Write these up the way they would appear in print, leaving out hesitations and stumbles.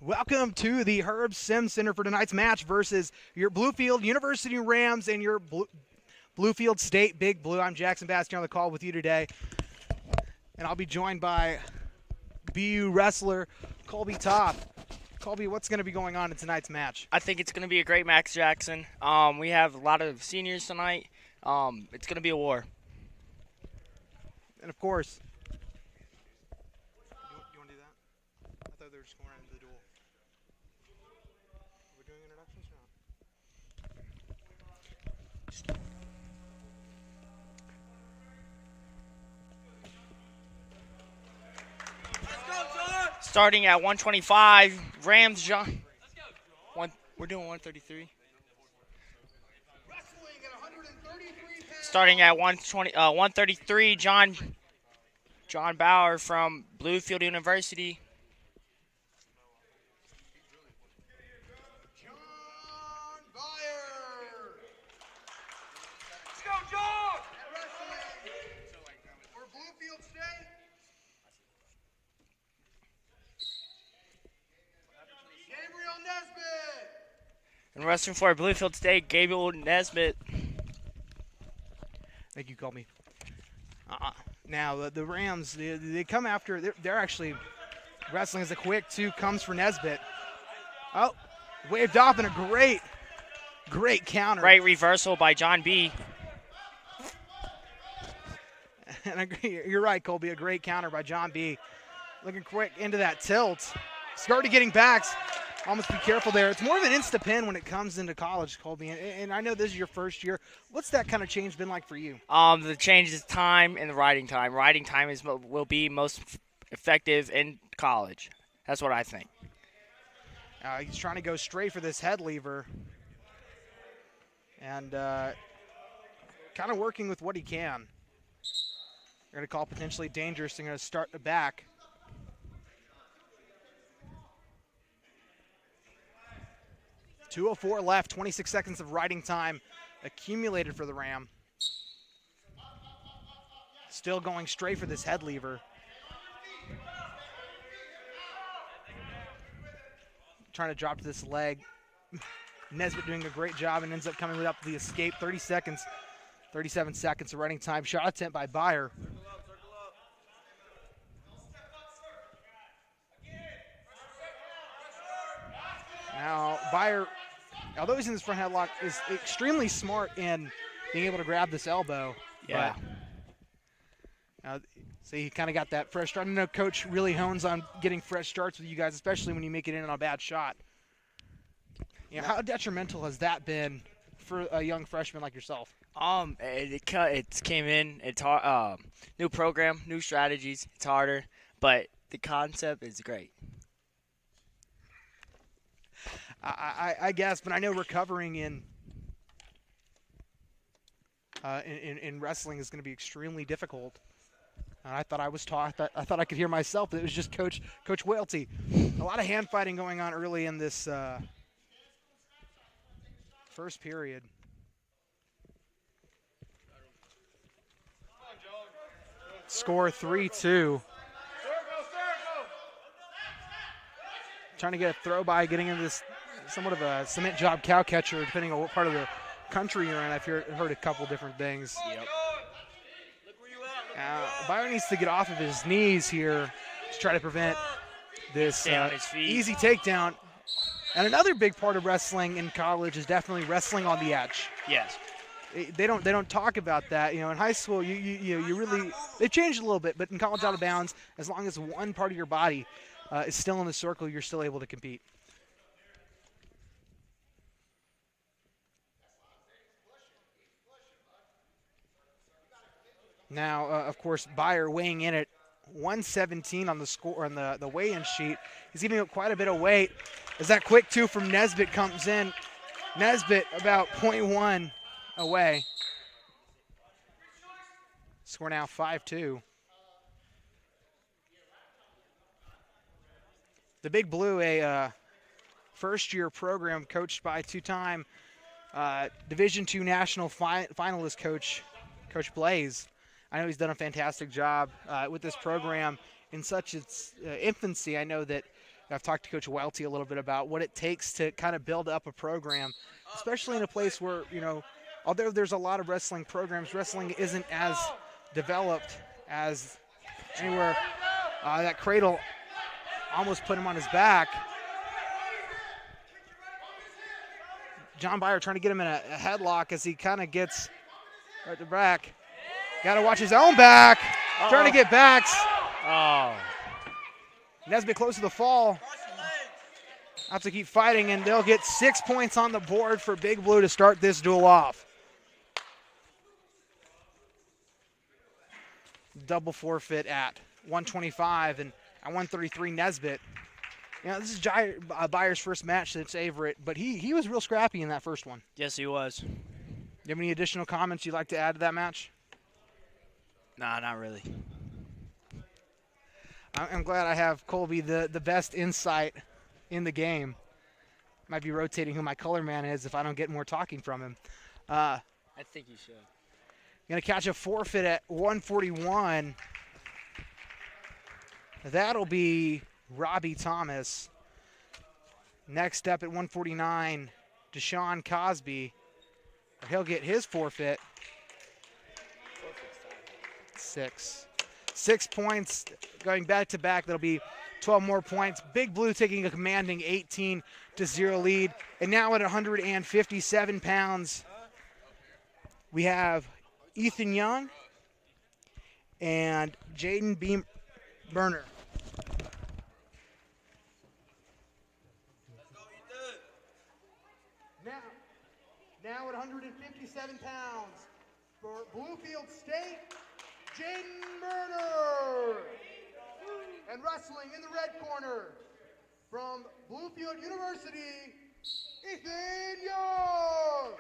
Welcome to the Herb Sim Center for tonight's match versus your Bluefield University Rams and your Bluefield State Big Blue. I'm Jackson Bastian on the call with you today, and I'll be joined by BU wrestler Colby Top. Colby, what's going to be going on in tonight's match? I think it's going to be a great match, Jackson. We have a lot of seniors tonight. It's going to be a war. And of course, you want to do that? I thought they were just going right into the duel. Are we doing introductions or not? Starting at 125, Rams, John. We're doing 133. Starting at 133, John Bauer from Bluefield University. John Bauer. Let's go, John! And wrestling for Bluefield State. Gabriel Nesbitt. And wrestling for Bluefield State, Gabriel Nesbitt. Thank you, Colby. Now, the Rams, they come after, they're actually wrestling as a quick two comes for Nesbitt. Oh, waved off in a great counter. Great reversal by John B. And you're right, Colby, a great counter by John B. Looking quick into that tilt. Started getting backs. Almost be careful there. It's more of an insta-pin when it comes into college, Colby. And I know this is your first year. What's that kind of change been like for you? The change is time and the riding time. Riding time will be most effective in college. That's what I think. He's trying to go straight for this head lever. And kind of working with what he can. They're going to call potentially dangerous. They're going to start the back. .204 left, 26 seconds of riding time accumulated for the Ram. Still going straight for this head lever. Trying to drop to this leg. Nesbitt doing a great job and ends up coming up the escape. 30 seconds, 37 seconds of riding time. Shot attempt by Bauer. Now, Bauer, although he's in this front headlock, is extremely smart in being able to grab this elbow. Yeah. So he kind of got that fresh start. I know Coach really hones on getting fresh starts with you guys, especially when you make it in on a bad shot. You know, how detrimental has that been for a young freshman like yourself? It came in. It's hard. New program, new strategies. It's harder, but the concept is great. I guess, but I know recovering in wrestling is going to be extremely difficult. I thought I was taught. I thought I could hear myself, but it was just Coach Welty. A lot of hand fighting going on early in this first period. Score 3-2. Trying to get a throw by, getting into this somewhat of a cement job cow catcher, depending on what part of the country you're in. I've heard a couple different things. Yep. Bauer needs to get off of his knees here to try to prevent this easy takedown. And another big part of wrestling in college is definitely wrestling on the edge. Yes. They don't talk about that. You know, in high school, you really they've changed a little bit, but in college out of bounds, as long as one part of your body is still in the circle, you're still able to compete. Now, of course, Bauer weighing in at 117 on the score on the weigh-in sheet. He's giving up quite a bit of weight as that quick two from Nesbitt comes in. Nesbitt about 0.1 away. Score now 5-2. The Big Blue, a first-year program coached by two-time Division II national finalist Coach Blaze. I know he's done a fantastic job with this program in such its infancy. I know that I've talked to Coach Welty a little bit about what it takes to kind of build up a program, especially in a place where, although there's a lot of wrestling programs, wrestling isn't as developed as anywhere. That cradle almost put him on his back. John Byer trying to get him in a headlock as he kind of gets right to back. Got to watch his own back. Trying to get backs. Oh. Nesbitt close to the fall. Have to keep fighting, and they'll get 6 points on the board for Big Blue to start this duel off. Double forfeit at 125 and at 133 Nesbitt. This is Byer's first match since Averett, but he was real scrappy in that first one. Yes, he was. Do you have any additional comments you'd like to add to that match? Nah, not really. I'm glad I have Colby, the best insight in the game. Might be rotating who my color man is if I don't get more talking from him. I think you should. Going to catch a forfeit at 141. That'll be Robbie Thomas. Next up at 149, Deshaun Cosby. He'll get his forfeit. 6 points going back to back. That'll be 12 more points. Big Blue taking a commanding 18-0 lead. And now at 157 pounds, we have Ethan Young and Jaden Burner. Now at 157 pounds for Bluefield State, Jaden Burner. And wrestling in the red corner from Bluefield University, Ethan Young.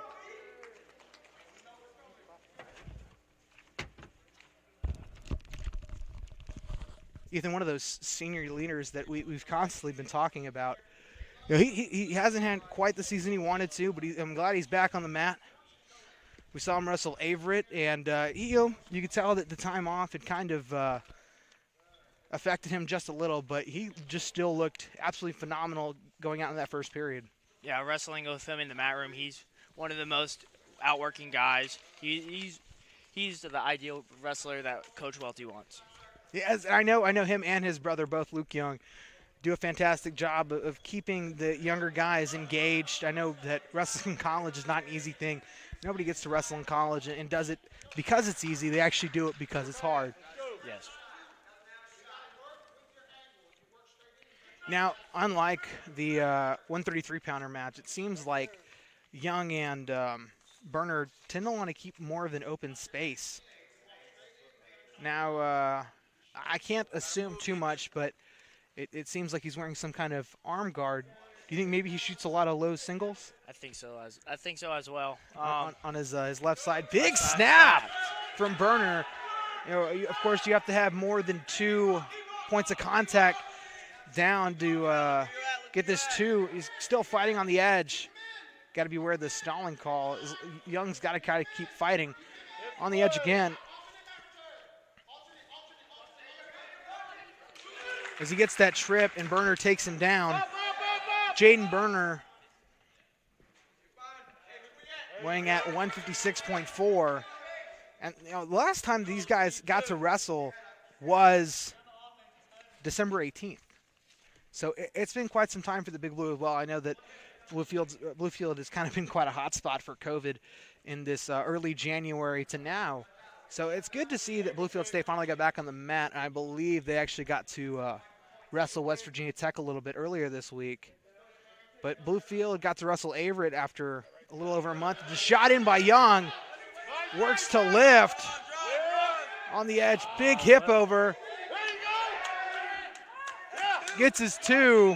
Ethan, one of those senior leaders that we've constantly been talking about. He hasn't had quite the season he wanted to, but I'm glad he's back on the mat. We saw him wrestle Averett, and you could tell that the time off had kind of affected him just a little, but he just still looked absolutely phenomenal going out in that first period. Yeah, wrestling with him in the mat room, he's one of the most outworking guys. He's the ideal wrestler that Coach Welty wants. Yes, I know him and his brother, both Luke Young, do a fantastic job of keeping the younger guys engaged. I know that wrestling in college is not an easy thing. Nobody gets to wrestle in college and does it because it's easy. They actually do it because it's hard. Yes. Now, unlike the 133-pounder match, it seems like Young and Burner tend to want to keep more of an open space. Now, I can't assume too much, but it seems like he's wearing some kind of arm guard. Do you think maybe he shoots a lot of low singles? I think so as well. On his left side. Big snap from Burner. Of course, you have to have more than 2 points of contact down to get this 2. He's still fighting on the edge. Got to be aware of the stalling call. Young's got to kind of keep fighting on the edge again. As he gets that trip and Burner takes him down. Jaden Burner weighing at 156.4. And the last time these guys got to wrestle was December 18th. So it's been quite some time for the Big Blue as well. I know that Bluefield has kind of been quite a hot spot for COVID in this early January to now. So it's good to see that Bluefield State finally got back on the mat. And I believe they actually got to wrestle West Virginia Tech a little bit earlier this week. But Bluefield got to wrestle Averett after a little over a month. Just shot in by Young. Works to lift. On the edge. Big hip over. Gets his 2.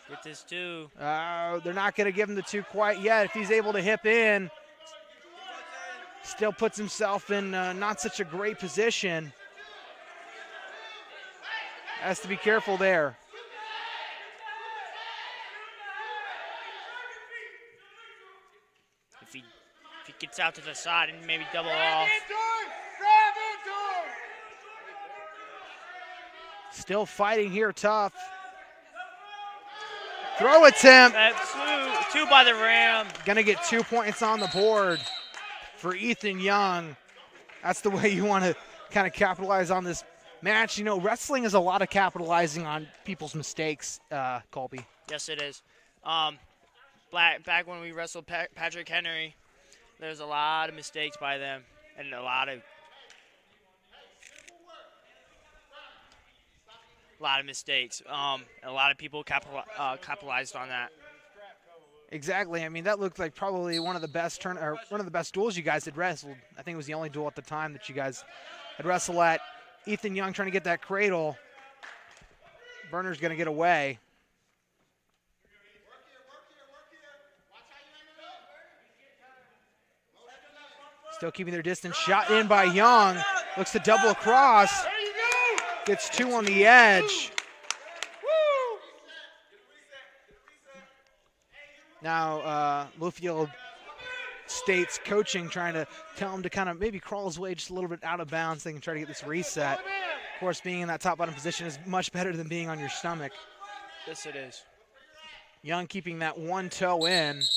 Gets his 2. They're not going to give him the 2 quite yet. If he's able to hip in, still puts himself in not such a great position. Has to be careful there. If he gets out to the side and maybe double off. Still fighting here tough. Throw attempt. That's two by the Ram. Gonna get 2 points on the board for Ethan Young. That's the way you want to kind of capitalize on this match. You know, wrestling is a lot of capitalizing on people's mistakes, Colby. Yes, it is. Back when we wrestled Patrick Henry, there's a lot of mistakes by them and a lot of mistakes. And a lot of people capitalized on that. Exactly. I mean, that looked like probably one of the best duels you guys had wrestled. I think it was the only duel at the time that you guys had wrestled at. Ethan Young trying to get that cradle. Berner's going to get away. Still keeping their distance. Shot in by Young. Looks to double across. Gets 2 on the edge. Now Bluefield State's coaching trying to tell him to kind of maybe crawl his way just a little bit out of bounds. They can try to get this reset. Of course, being in that top-bottom position is much better than being on your stomach. Yes, it is. Young keeping that one toe in. So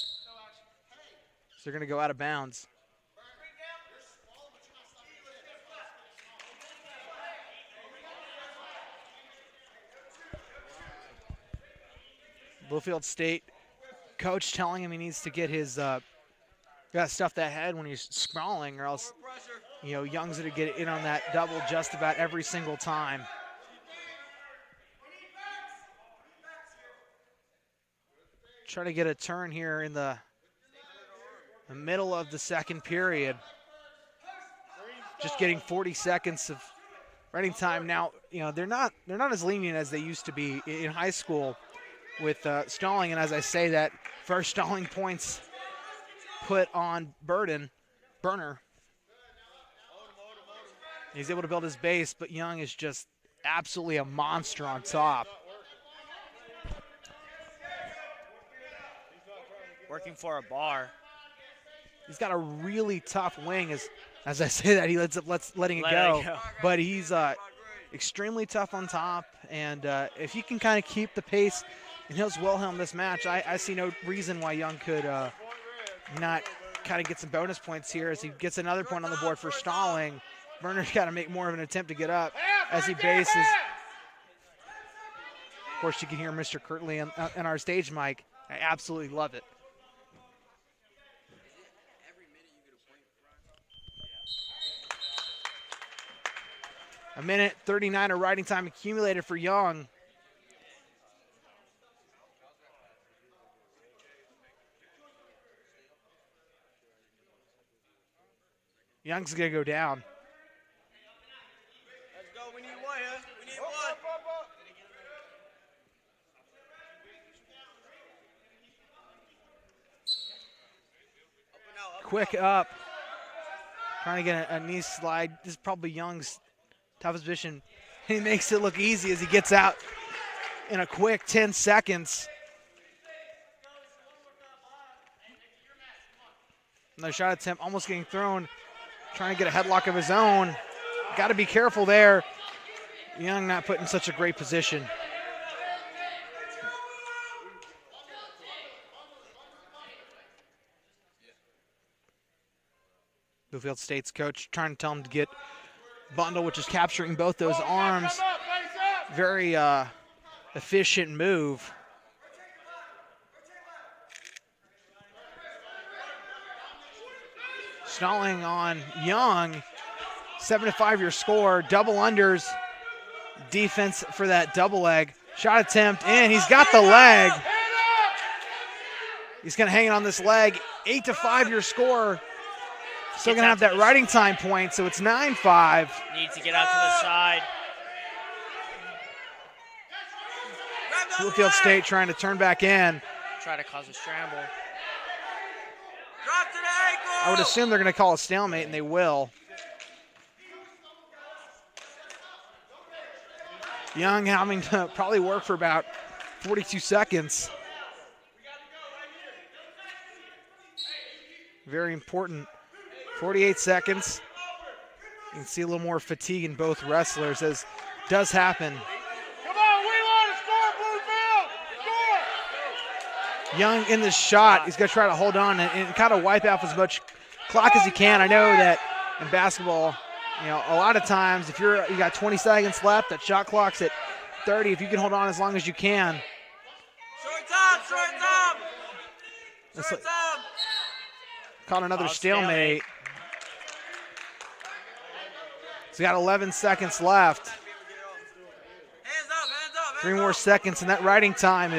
they're going to go out of bounds. Bluefield State coach telling him he needs to get his got stuff that head when he's sprawling, or else, you know, Young's going to get in on that double just about every single time. Try to get a turn here in the middle of the second period. Just getting 40 seconds of running time now. You know, they're not as lenient as they used to be in high school with stalling, and as I say that, first stalling points put on Berner. He's able to build his base, but Young is just absolutely a monster on top. Working for a bar. He's got a really tough wing. As I say that, he ends up letting it go. But he's extremely tough on top, and if he can kind of keep the pace and he'll Wilhelm this match, I see no reason why Young could not kind of get some bonus points here as he gets another point on the board for stalling. Berner's got to make more of an attempt to get up as he bases. Of course, you can hear Mr. Kirtley on our stage mic. I absolutely love it. A minute 39 of riding time accumulated for Young. Young's going to go down. Let's go. We need one here. We need one. Quick up. Trying to get a knee slide. This is probably Young's toughest position. He makes it look easy as he gets out in a quick 10 seconds. Another shot attempt, almost getting thrown. Trying to get a headlock of his own. Got to be careful there. Young not put in such a great position. Bluefield State's coach trying to tell him to get bundle, which is capturing both those arms. Very efficient move. Stalling on Young. 7-5 your score. Double unders. Defense for that double leg. Shot attempt in. He's got the leg. He's going to hang it on this leg. 8-5 your score. Still going to have that riding time point, so it's 9-5. Needs to get out to the side. Bluefield State trying to turn back in. Try to cause a scramble. Drop to the ankle. I would assume they're going to call a stalemate, and they will. Young having to probably work for about 42 seconds. Very important. 48 seconds. You can see a little more fatigue in both wrestlers, as does happen. Come on, we want to score, Bluefield. Score. Young in the shot. He's going to try to hold on and kind of wipe off as much clock as he can. I know that in basketball, you know, a lot of times if you got 20 seconds left, that shot clock's at 30. If you can hold on as long as you can. Short time, short time. Short time. Caught another stalemate. He's got 11 seconds left. Hands up. 3 more seconds, and that riding time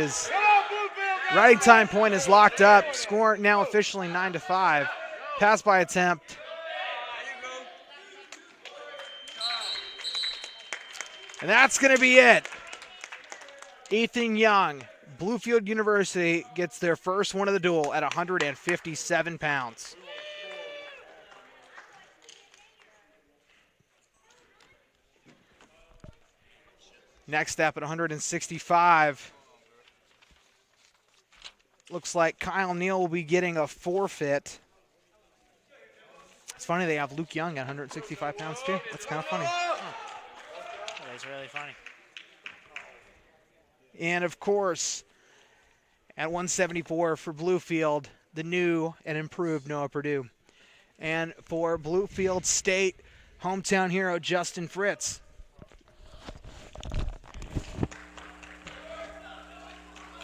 point is locked up. Score now officially 9-5. Pass by attempt. And that's going to be it. Ethan Young, Bluefield University, gets their first one of the duel at 157 pounds. Next step at 165. Looks like Kyle Neal will be getting a forfeit. It's funny they have Luke Young at 165 pounds too. That's kind of funny. That's really funny. And of course, at 174 for Bluefield, the new and improved Noah Purdue. And for Bluefield State, hometown hero Justin Fritz.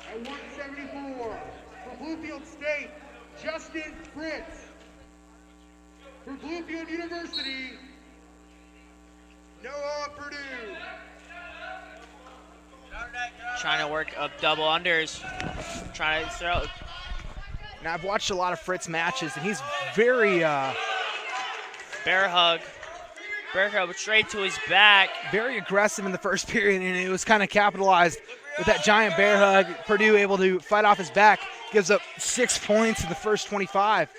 At 174 for Bluefield State, Justin Fritz. For Bluefield University, Noah Purdue. Trying to work up double unders. Trying to throw. Now, I've watched a lot of Fritz matches, and he's very Bear hug. Bear hug straight to his back. very aggressive in the first period, and it was kind of capitalized with that giant bear hug. Purdue able to fight off his back, gives up 6 points in the first 25.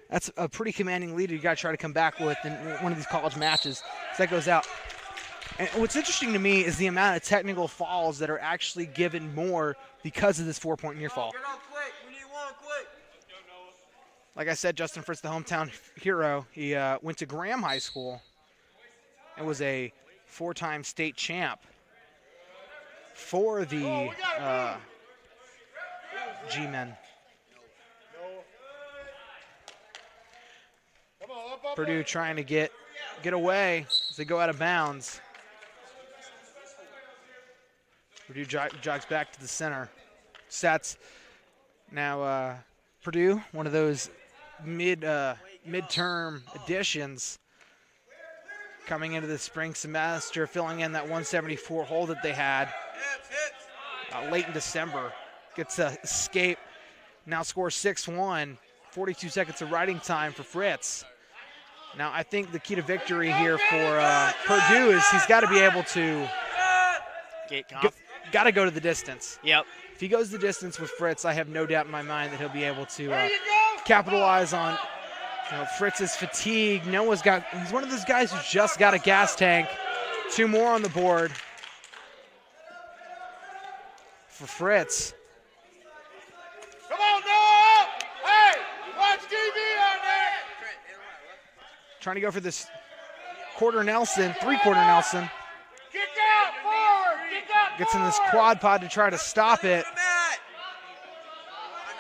That's a pretty commanding lead you got to try to come back with in one of these college matches. So that goes out. And what's interesting to me is the amount of technical fouls that are actually given more because of this 4-point near fall. Get off quick. We need one quick. Like I said, Justin Fritz, the hometown hero, he went to Graham High School and was a 4-time state champ for the G-men. Purdue trying to get away as they go out of bounds. Purdue jogs back to the center. Sets. Now Purdue, one of those midterm additions coming into the spring semester, filling in that 174 hole that they had late in December. Gets a escape. Now scores 6-1. 42 seconds of riding time for Fritz. Now, I think the key to victory here for Purdue is he's got to be able to got to go to the distance. Yep. If he goes the distance with Fritz, I have no doubt in my mind that he'll be able to capitalize on Fritz's fatigue. He's one of those guys who's just got a gas tank. 2 more on the board for Fritz. Come on, Noah! Hey, watch TV on there! Trying to go for this quarter Nelson, 3-quarter Nelson. Kick out, forward! Kick out, Gets in this forward! quad pod to try to stop it.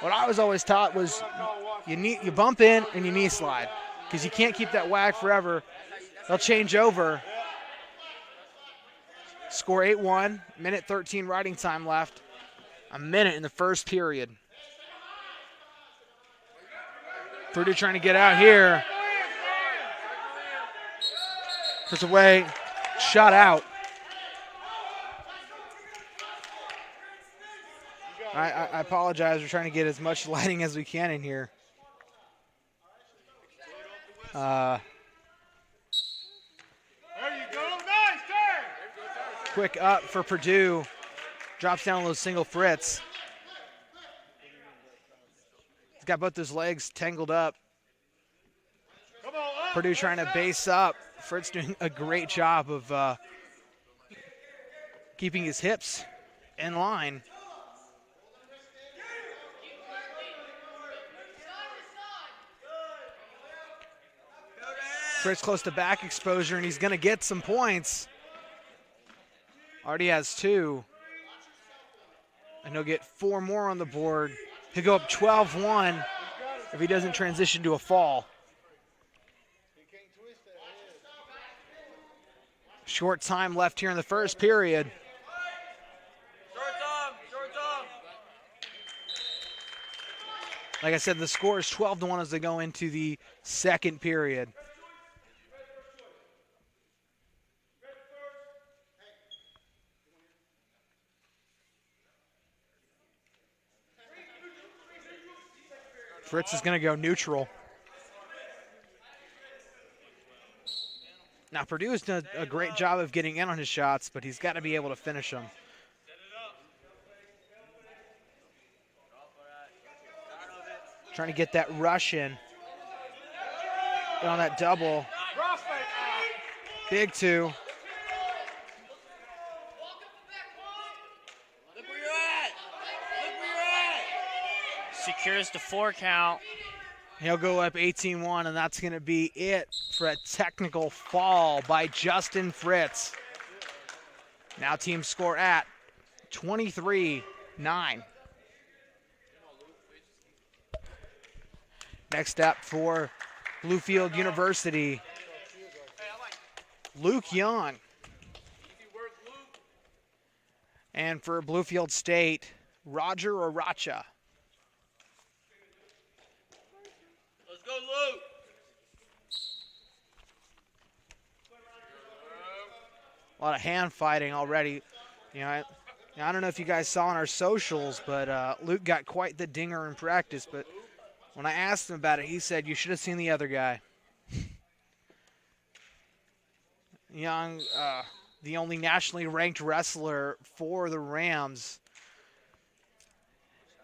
What I was always taught was you bump in and you knee slide because you can't keep that wag forever. They'll change over. Score 8-1, minute 13 riding time left. A minute in the first period. Purdue trying to get out here. Puts away, shot out. I apologize. We're trying to get as much lighting as we can in here. There you go. Nice turn. Quick up for Purdue. Drops down a little single Fritz. He's got both those legs tangled up. Come on, up. Purdue trying to base up. Fritz doing a great job of keeping his hips in line. Fritz close to back exposure, and he's going to get some points. Already has 2. And he'll get 4 more on the board He'll go up 12-1 if he doesn't transition to a fall. Short time left here in the first period. Short time. Like I said, the score is 12-1 as they go into the second period. Fritz is going to go neutral. Now, Purdue's done a great job of getting in on his shots, but he's got to be able to finish them. Trying to get that rush in. Get on that double. Big two. Look where you're at. Secures the 4 count. He'll go up 18-1, and that's going to be it for a technical fall by Justin Fritz. Now team score at 23-9. Next up for Bluefield University, Luke Young. And for Bluefield State, Roger Aracha. Let's go, Luke. A lot of hand fighting already. You know, I don't know if you guys saw on our socials, but Luke got quite the dinger in practice. But when I asked him about it, he said, you should have seen the other guy. Young, the only nationally ranked wrestler for the Rams.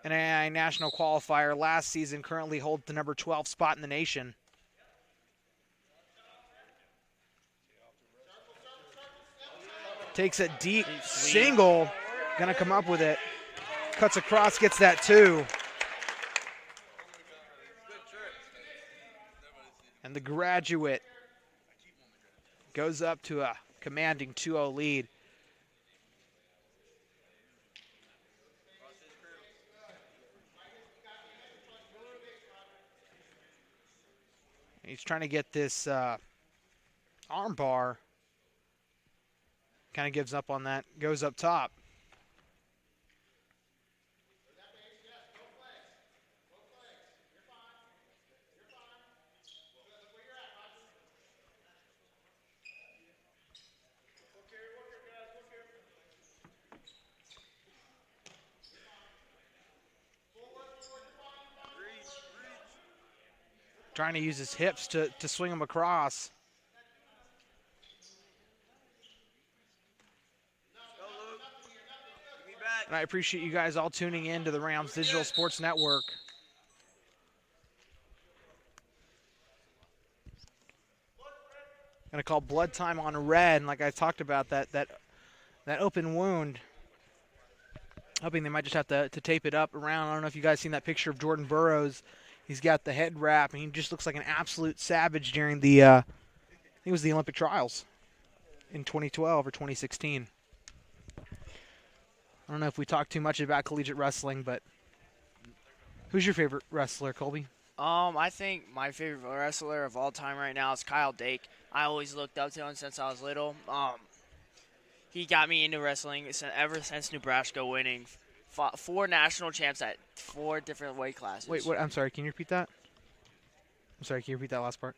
An AI national qualifier last season, currently holds the number 12 spot in the nation. Takes a deep single, gonna come up with it. Cuts across, gets that 2. And the graduate goes up to a commanding 2-0 lead. He's trying to get this arm bar. Kind of gives up on that, goes up top. Trying to use his hips to swing him across. And I appreciate you guys all tuning in to the Rams Digital Sports Network. Gonna call blood time on red, and like I talked about, that open wound. Hoping they might just have to tape it up around. I don't know if you guys seen that picture of Jordan Burroughs. He's got the head wrap, and he just looks like an absolute savage during the, I think it was the Olympic trials in 2012 or 2016. I don't know if we talk too much about collegiate wrestling, but who's your favorite wrestler, Colby? I think my favorite wrestler of all time right now is Kyle Dake. I always looked up to him since I was little. He got me into wrestling ever since Nebraska winning 4 national champs at 4 different weight classes. Wait, what? I'm sorry. Can you repeat that? I'm sorry. Can you repeat that last part?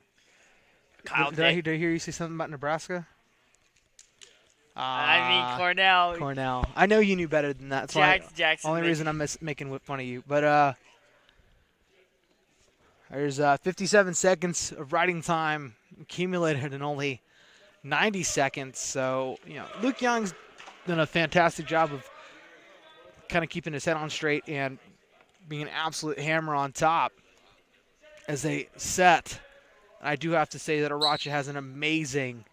Kyle Did I hear you say something about Nebraska? I mean Cornell. Cornell. I know you knew better than that. That's Jackson. Only reason I'm making fun of you. But there's 57 seconds of riding time accumulated in only 90 seconds. So, you know, Luke Young's done a fantastic job of kind of keeping his head on straight and being an absolute hammer on top as they set. I do have to say that Aracha has an amazing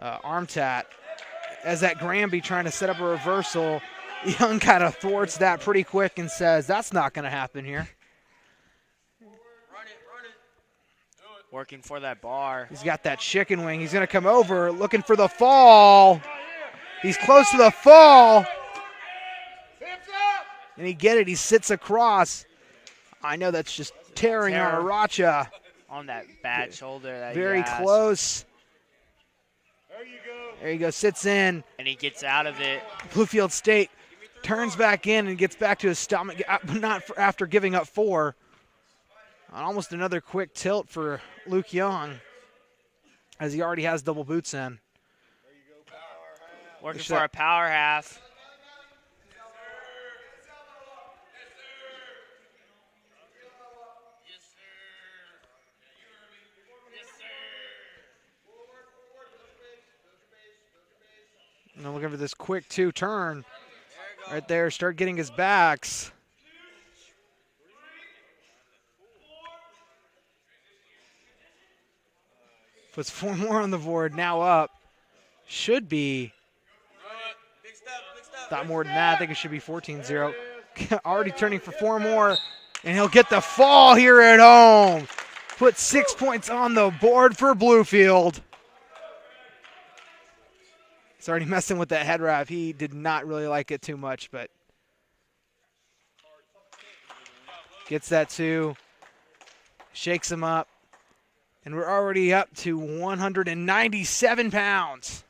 arm tat. As that Granby trying to set up a reversal, Young kind of thwarts that pretty quick and says, that's not going to happen here. Run it. Working for that bar. He's got that chicken wing. He's going to come over looking for the fall. He's close to the fall. And he get it. He sits across. I know that's just tearing on Aracha. On that bad shoulder. That Very he has. close. There you go. There you go. Sits in. And he gets out of it. Bluefield State turns back in and gets back to his stomach, not after giving up 4. Almost another quick tilt for Luke Young, as he already has double boots in. Working for a power half. And I'm looking for this quick 2-turn right there. Start getting his backs. Puts 4 more on the board. Now up. Should be. Big step. Not more than that. I think it should be 14-0. Already turning for 4 more. And he'll get the fall here at home. Put 6 points on the board for Bluefield. He's already messing with that head wrap. He did not really like it too much, but gets that 2. Shakes him up. And we're already up to 197 pounds.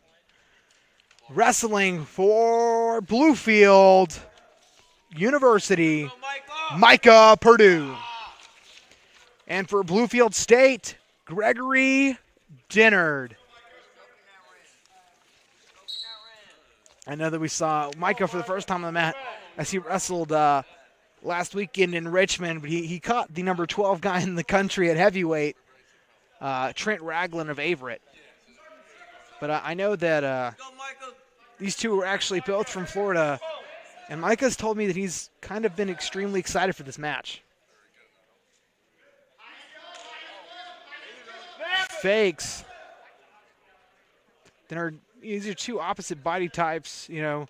Wrestling for Bluefield University, Micah Purdue. And for Bluefield State, Gregory Dinnard. I know that we saw Micah for the first time on the mat as he wrestled last weekend in Richmond, but he caught the number 12 guy in the country at heavyweight, Trent Ragland of Averett. But I know that these two are actually both from Florida, and Micah's told me that he's kind of been extremely excited for this match. Fakes. These are 2 opposite body types, you know,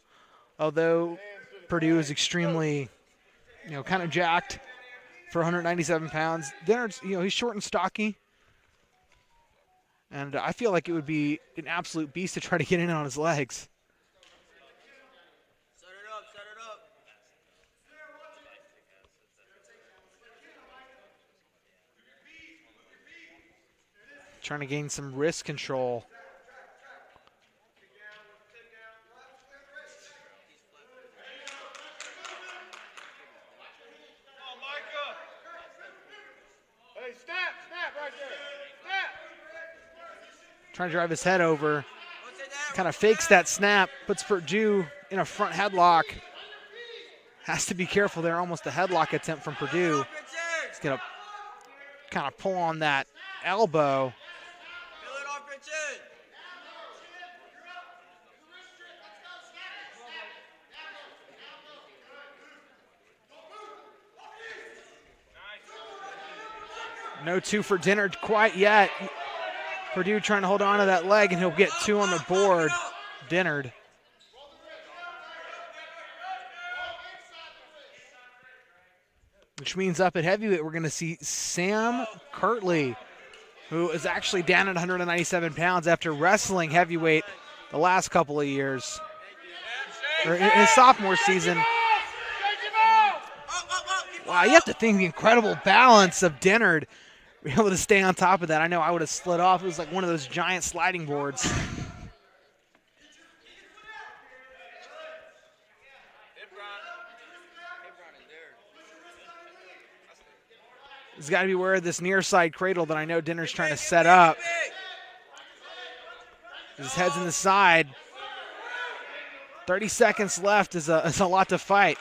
although Purdue is extremely, you know, kind of jacked for 197 pounds. Dinner's, you know, he's short and stocky. And I feel like it would be an absolute beast to try to get in on his legs. Set it up. Trying to gain some wrist control. Hey, snap right there. Snap. Trying to drive his head over. Kind of fakes that snap, puts Purdue in a front headlock. Has to be careful there, almost a headlock attempt from Purdue. He's going to kind of pull on that elbow. No 2 for Dinnard quite yet. Purdue trying to hold on to that leg, and he'll get 2 on the board. Dinnard. Which means up at heavyweight, we're going to see Sam Kirtley, who is actually down at 197 pounds after wrestling heavyweight the last couple of years. Or in his sophomore season. Wow, you have to think the incredible balance of Dinnard. Be able to stay on top of that. I know I would have slid off. It was like one of those giant sliding boards. He's got to be aware of this near side cradle that I know Dinnard's trying to set up. His head's in the side. 30 seconds left is a lot to fight.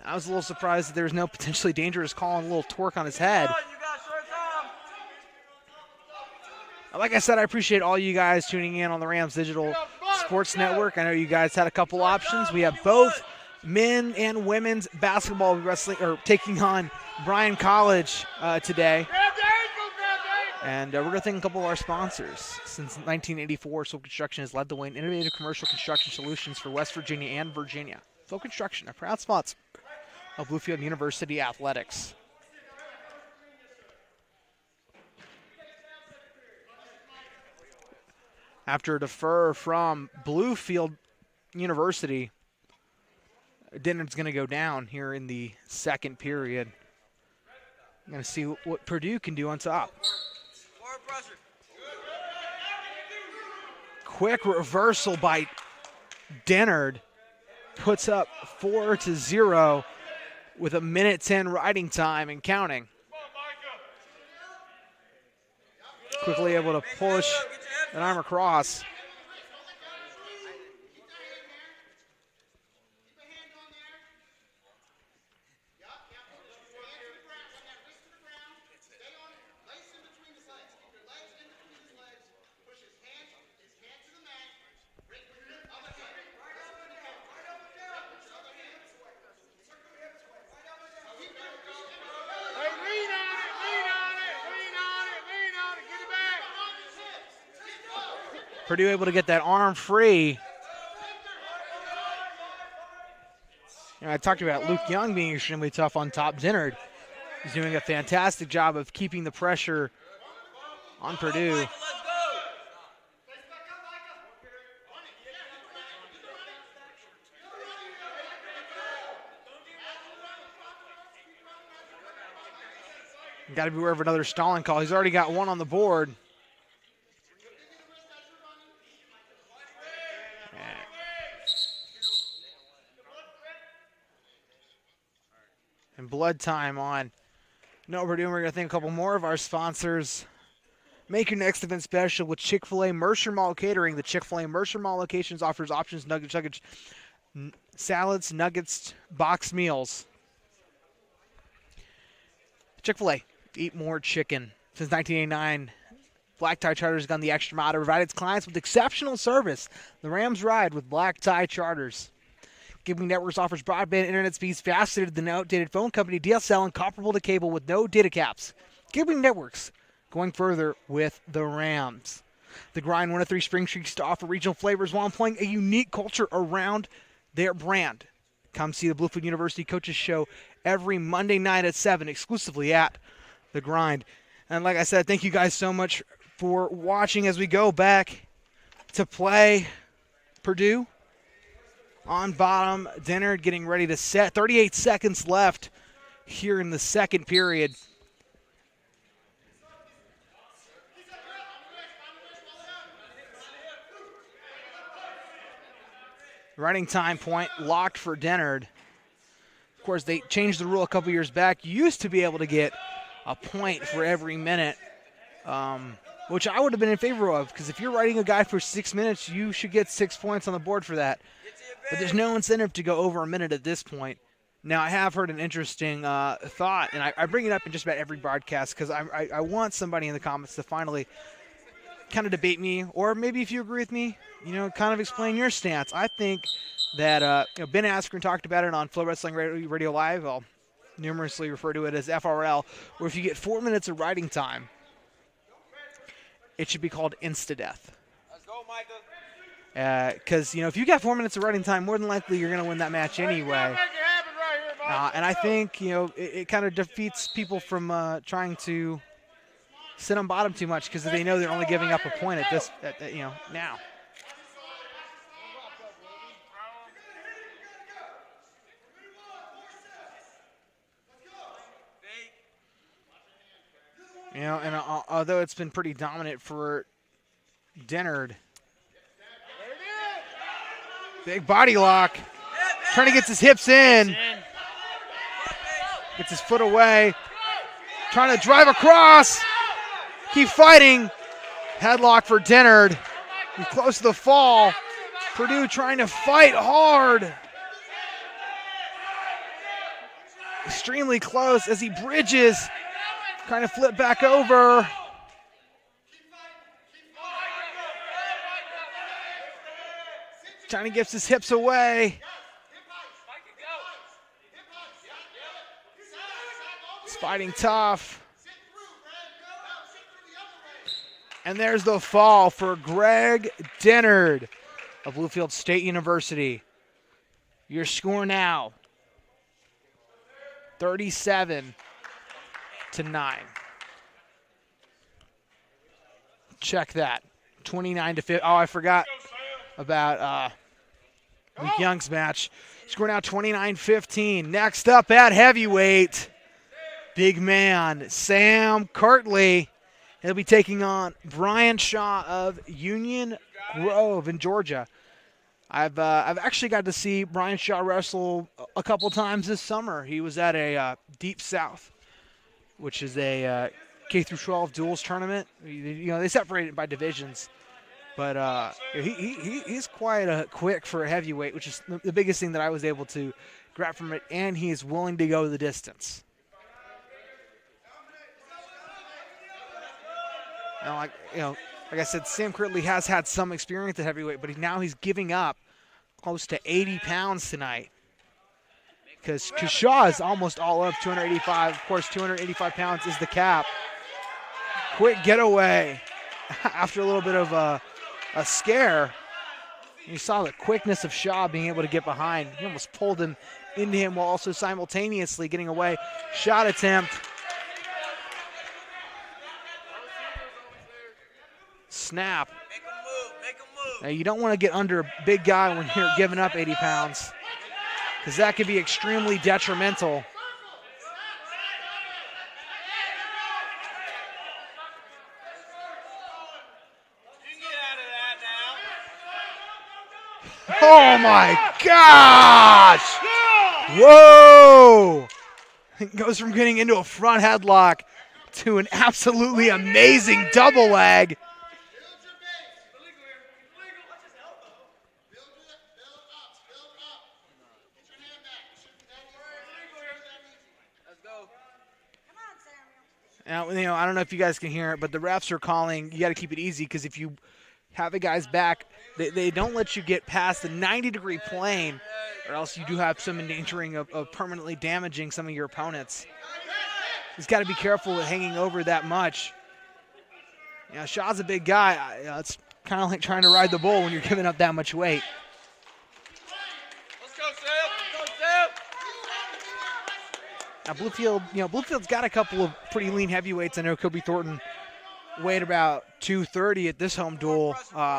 I was a little surprised that there was no potentially dangerous call and a little torque on his head. Like I said, I appreciate all you guys tuning in on the Rams Digital Sports Network. I know you guys had a couple options. We have both men and women's basketball wrestling or taking on Bryan College today. And we're going to thank a couple of our sponsors. Since 1984, Soul Construction has led the way in innovative commercial construction solutions for West Virginia and Virginia. Soul Construction, a proud sponsor of Bluefield University Athletics. After a defer from Bluefield University, Dinner's going to go down here in the second period. I'm going to see what Purdue can do on top. Forward pressure. Quick reversal by Dennard. Puts up 4-0 with 1:10 riding time and counting. Quickly able to push an arm across. Purdue able to get that arm free. I talked about Luke Young being extremely tough on top. Dennard is doing a fantastic job of keeping the pressure on Purdue. Let's go. Got to be aware of another stalling call. He's already got one on the board. And blood time on. No, we're going to thank a couple more of our sponsors. Make your next event special with Chick-fil-A Mercer Mall Catering. The Chick-fil-A Mercer Mall locations offers options, nuggets, salads, nuggets, boxed meals. Chick-fil-A, eat more chicken. Since 1989, Black Tie Charters has gone the extra mile to provide its clients with exceptional service. The Rams ride with Black Tie Charters. Giving Networks offers broadband internet speeds faster than the outdated phone company DSL and comparable to cable with no data caps. Giving Networks going further with the Rams. The Grind 103 Spring Streaks to offer regional flavors while employing a unique culture around their brand. Come see the Bluefield University Coaches Show every Monday night at 7 exclusively at The Grind. And like I said, thank you guys so much for watching as we go back to play Purdue. On bottom, Dennard getting ready to set. 38 seconds left here in the second period. Running time point locked for Dennard. Of course, they changed the rule a couple years back. You used to be able to get a point for every minute, which I would have been in favor of, because if you're riding a guy for 6 minutes, you should get 6 points on the board for that. But there's no incentive to go over a minute at this point. Now, I have heard an interesting thought, and I bring it up in just about every broadcast because I want somebody in the comments to finally kind of debate me, or maybe if you agree with me, kind of explain your stance. I think that Ben Askren talked about it on Flow Wrestling Radio Live. I'll numerously refer to it as FRL, where if you get 4 minutes of riding time, it should be called insta-death. Let's go, Micah. Because, if you got 4 minutes of running time, more than likely you're going to win that match anyway. And I think, it kind of defeats people from trying to sit on bottom too much because they know they're only giving up a point at this, now. And although it's been pretty dominant for Dennard, big body lock. Trying to get his hips in. Gets his foot away. Trying to drive across. Keep fighting. Headlock for Dennard. He's close to the fall. Purdue trying to fight hard. Extremely close as he bridges. Trying to flip back over. Trying to get his hips away. He's fighting tough. And there's the fall for Greg Dennard of Bluefield State University. Your score now, 37-9. Check that. 29-50. Oh, I forgot about Luke Young's match. Score now 29-15. Next up at heavyweight, big man Sam Kirtley. He'll be taking on Brian Shaw of Union Grove in Georgia. I've actually got to see Brian Shaw wrestle a couple times this summer. He was at a Deep South, which is a K through 12 duels tournament. They separate it by divisions, but he's quite quick for a heavyweight, which is the biggest thing that I was able to grab from it. And he is willing to go the distance. Now, like I said, Sam Kirtley has had some experience at heavyweight, but now he's giving up close to 80 pounds tonight. Because Shaw is almost all up, 285. Of course, 285 pounds is the cap. Quick getaway after a little bit of a scare. You saw the quickness of Shaw being able to get behind. He almost pulled him into him while also simultaneously getting away. Shot attempt. Snap. Make him move. Make him move. Now, you don't want to get under a big guy when you're giving up 80 pounds, because that could be extremely detrimental. You can get out of that now. Oh my gosh! Whoa! It goes from getting into a front headlock to an absolutely amazing double leg. Now, I don't know if you guys can hear it, but the refs are calling, you got to keep it easy, because if you have a guy's back, they don't let you get past the 90-degree plane, or else you do have some endangering of permanently damaging some of your opponents. He's got to be careful with hanging over that much. Shaw's a big guy. It's kind of like trying to ride the bull when you're giving up that much weight. Let's go, Sam. Let's go, Sam. Now, Bluefield's got a couple of pretty lean heavyweights. I know Kobe Thornton weighed about 230 at this home duel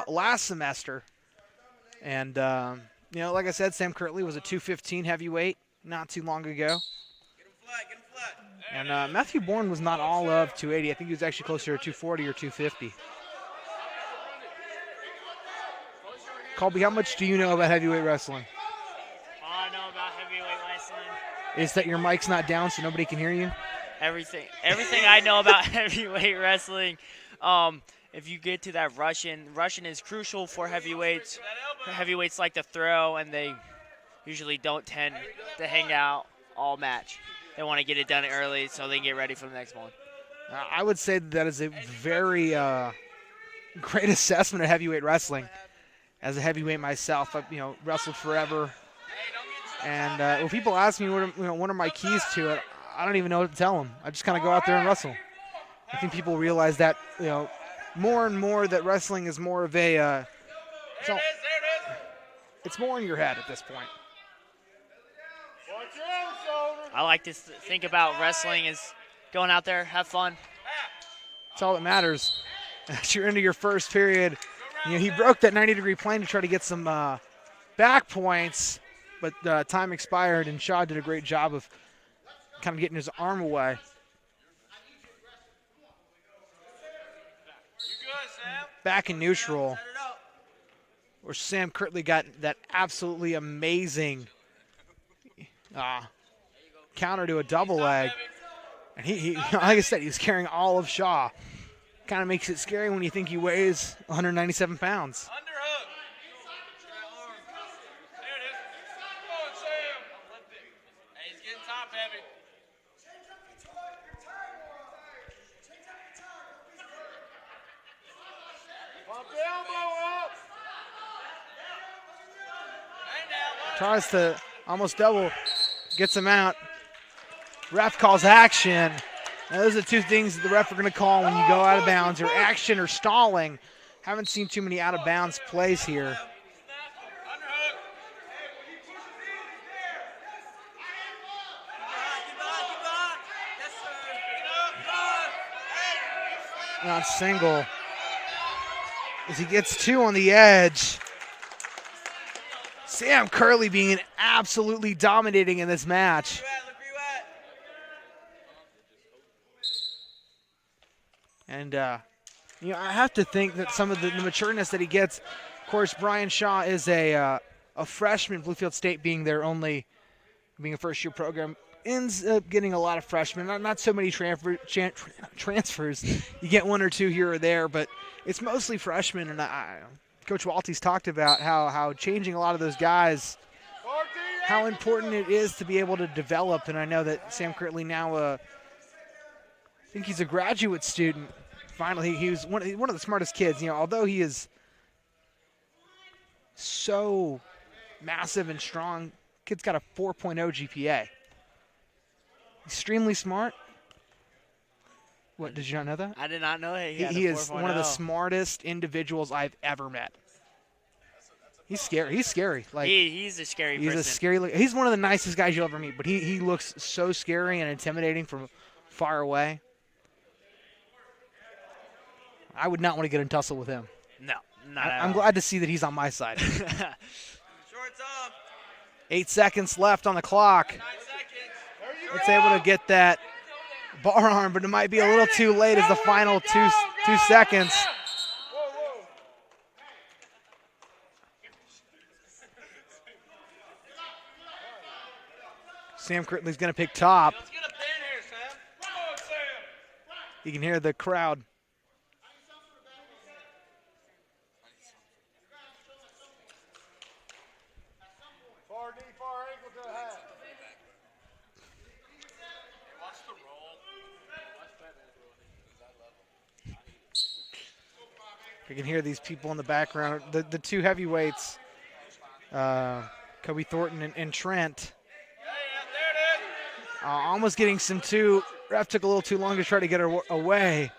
last semester. And, like I said, Sam Kirtley was a 215 heavyweight not too long ago. Get him flat. Get him flat. And Matthew Bourne was not all of 280. I think he was actually closer to 240 or 250. Colby, how much do you know about heavyweight wrestling? All I know about heavyweight wrestling Is that your mic's not down so nobody can hear you? everything I know about heavyweight wrestling. If you get to that Russian is crucial for heavyweights. Heavyweights like to throw, and they usually don't tend to hang out all match. They want to get it done early so they can get ready for the next one. I would say that is a very great assessment of heavyweight wrestling. As a heavyweight myself, I've wrestled forever, and when people ask me what are my keys to it, I don't even know what to tell them. I just kind of go out there and wrestle. I think people realize that more and more that wrestling is more of a it's more in your head at this point. I like to think about wrestling as going out there, have fun. That's all that matters. As you're into your first period, he broke that 90-degree plane to try to get some back points, but time expired, and Shaw did a great job of kind of getting his arm away. Back in neutral, where Sam Kirtley got that absolutely amazing counter to a double leg. And he like I said, he's carrying all of Shaw. Kind of makes it scary when you think he weighs 197 pounds. Underhook. There it is. Come on, Sam. Hey, he's getting top heavy. Pump the elbow up. Hey, now, Tries to almost double, gets him out. Ref calls action. Now, those are two things that the ref are going to call when you go out of bounds, or action or stalling. Haven't seen too many out-of-bounds plays here. Not single. As he gets two on the edge. Sam Curley being absolutely dominating in this match. And, you know, I have to think that some of the matureness that he gets, of course, Brian Shaw is a freshman, Bluefield State being a first-year program, ends up getting a lot of freshmen. Not so many transfers. You get one or two here or there, but it's mostly freshmen. And Coach Walty's talked about how changing a lot of those guys, how important it is to be able to develop. And I know that Sam Curley now, I think he's a graduate student. Finally, he was one of the smartest kids. You know, although he is so massive and strong, kid's got a 4.0 GPA. Extremely smart. What, did you not know that? I did not know that he is one of the smartest individuals I've ever met. He's scary. He's scary. Like he's a scary person. He's a scary. He's one of the nicest guys you'll ever meet, but he looks so scary and intimidating from far away. I would not want to get in tussle with him. No, not at all. I'm glad to see that he's on my side. Shorts up. 8 seconds left on the clock. 9 seconds. It's able to get that bar arm, but it might be a little too late as the final two seconds. Sam Curley's going to pick top. Let's get a pin here, Sam. Come on, Sam. You can hear the crowd. Far knee, far ankle to the hat. You can hear these people in the background. The two heavyweights, Kobe Thornton and Trent, almost getting some two. Ref took a little too long to try to get her away.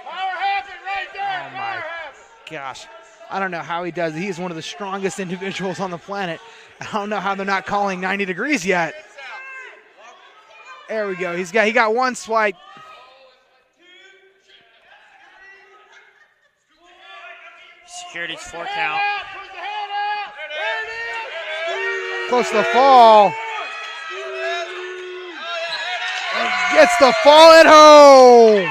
Power half it right there. Oh, my Power half it. Gosh. I don't know how he does it. He is one of the strongest individuals on the planet. I don't know how they're not calling 90 degrees yet. There we go. He got one swipe. Security's 4 count. Push the head out. There it is. Close to the fall. And gets the fall at home.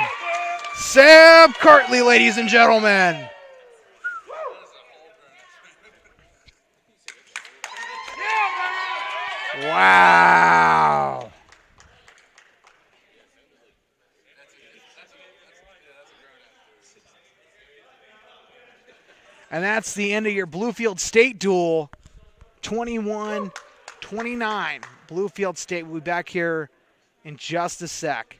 Sam Curley, ladies and gentlemen. Wow. And that's the end of your Bluefield State duel, 21-29. Bluefield State will be back here in just a sec.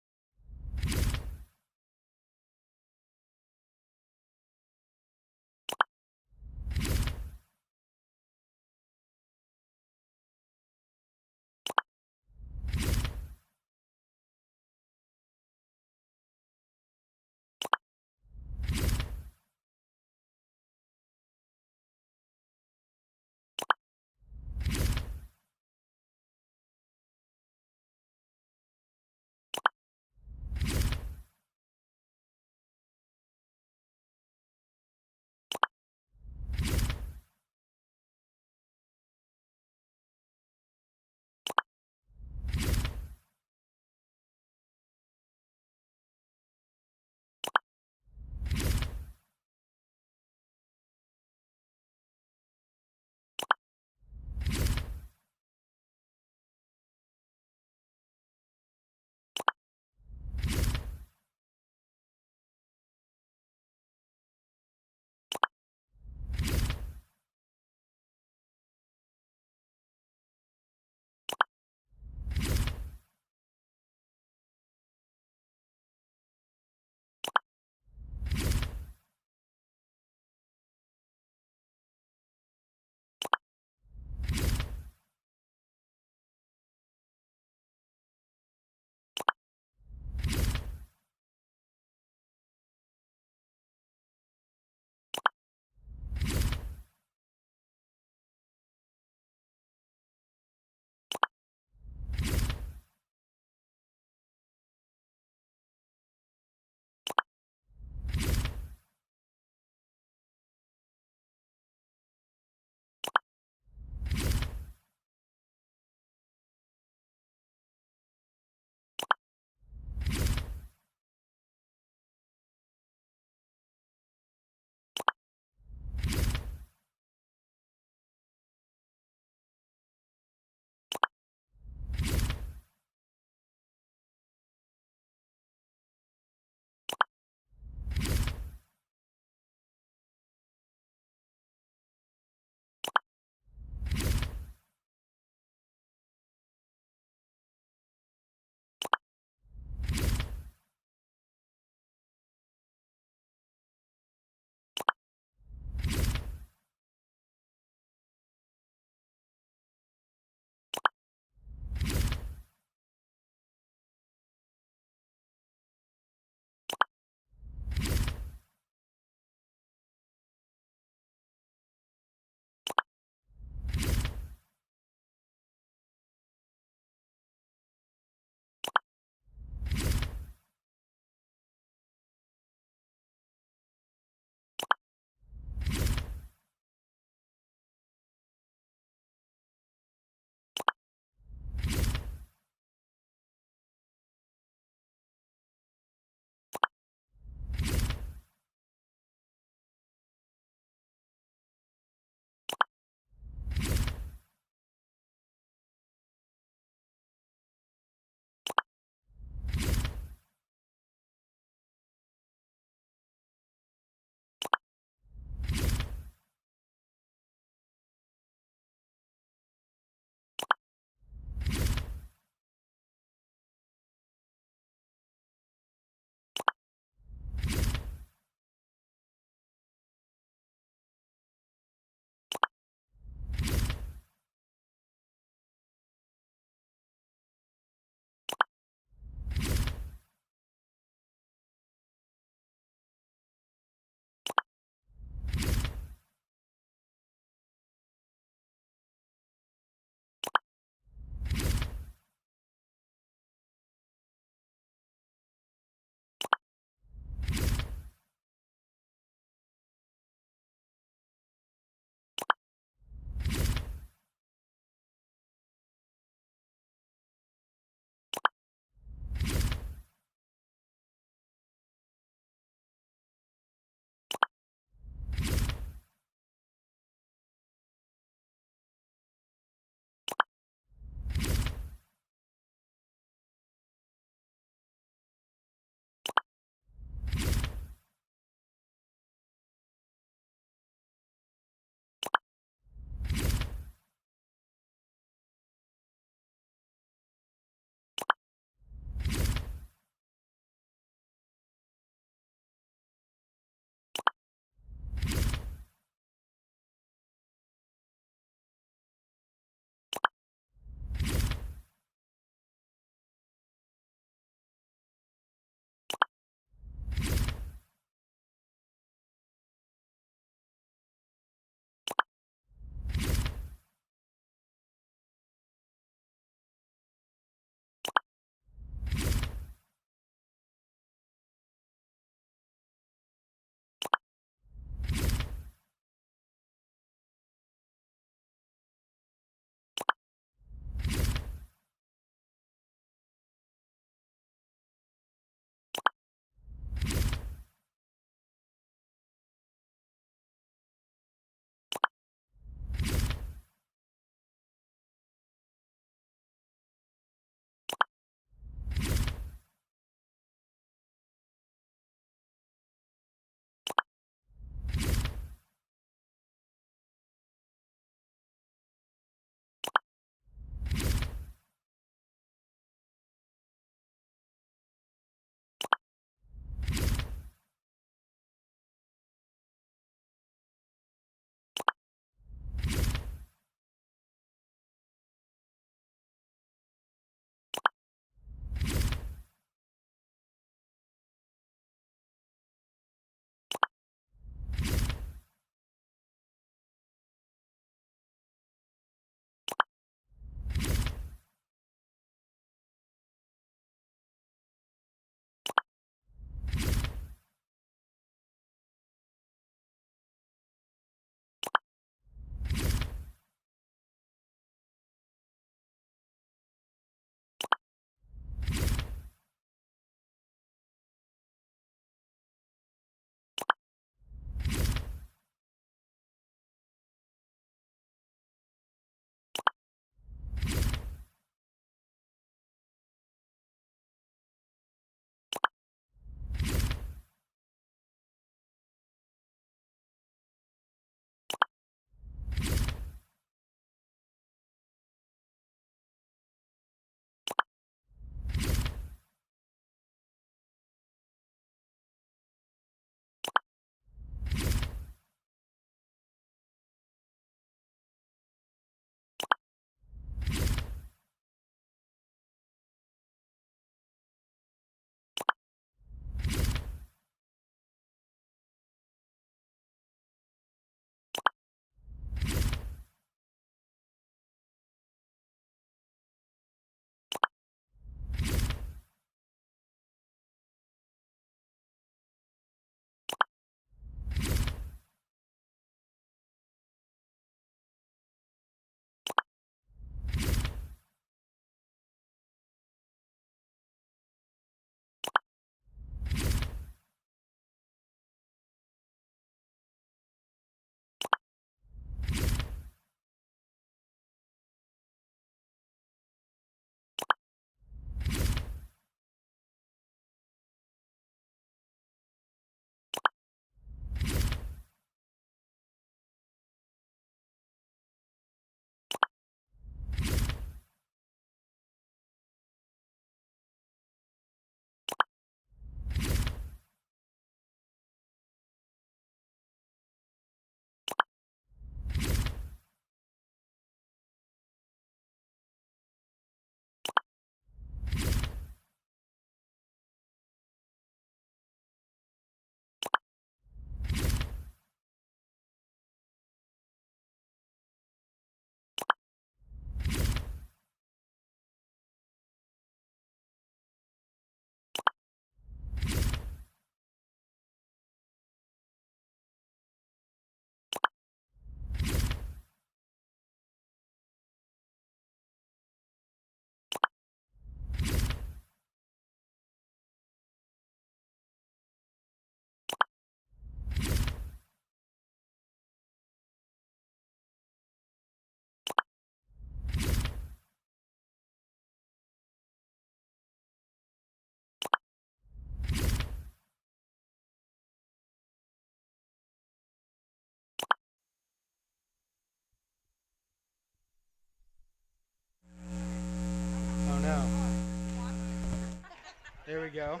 There we go.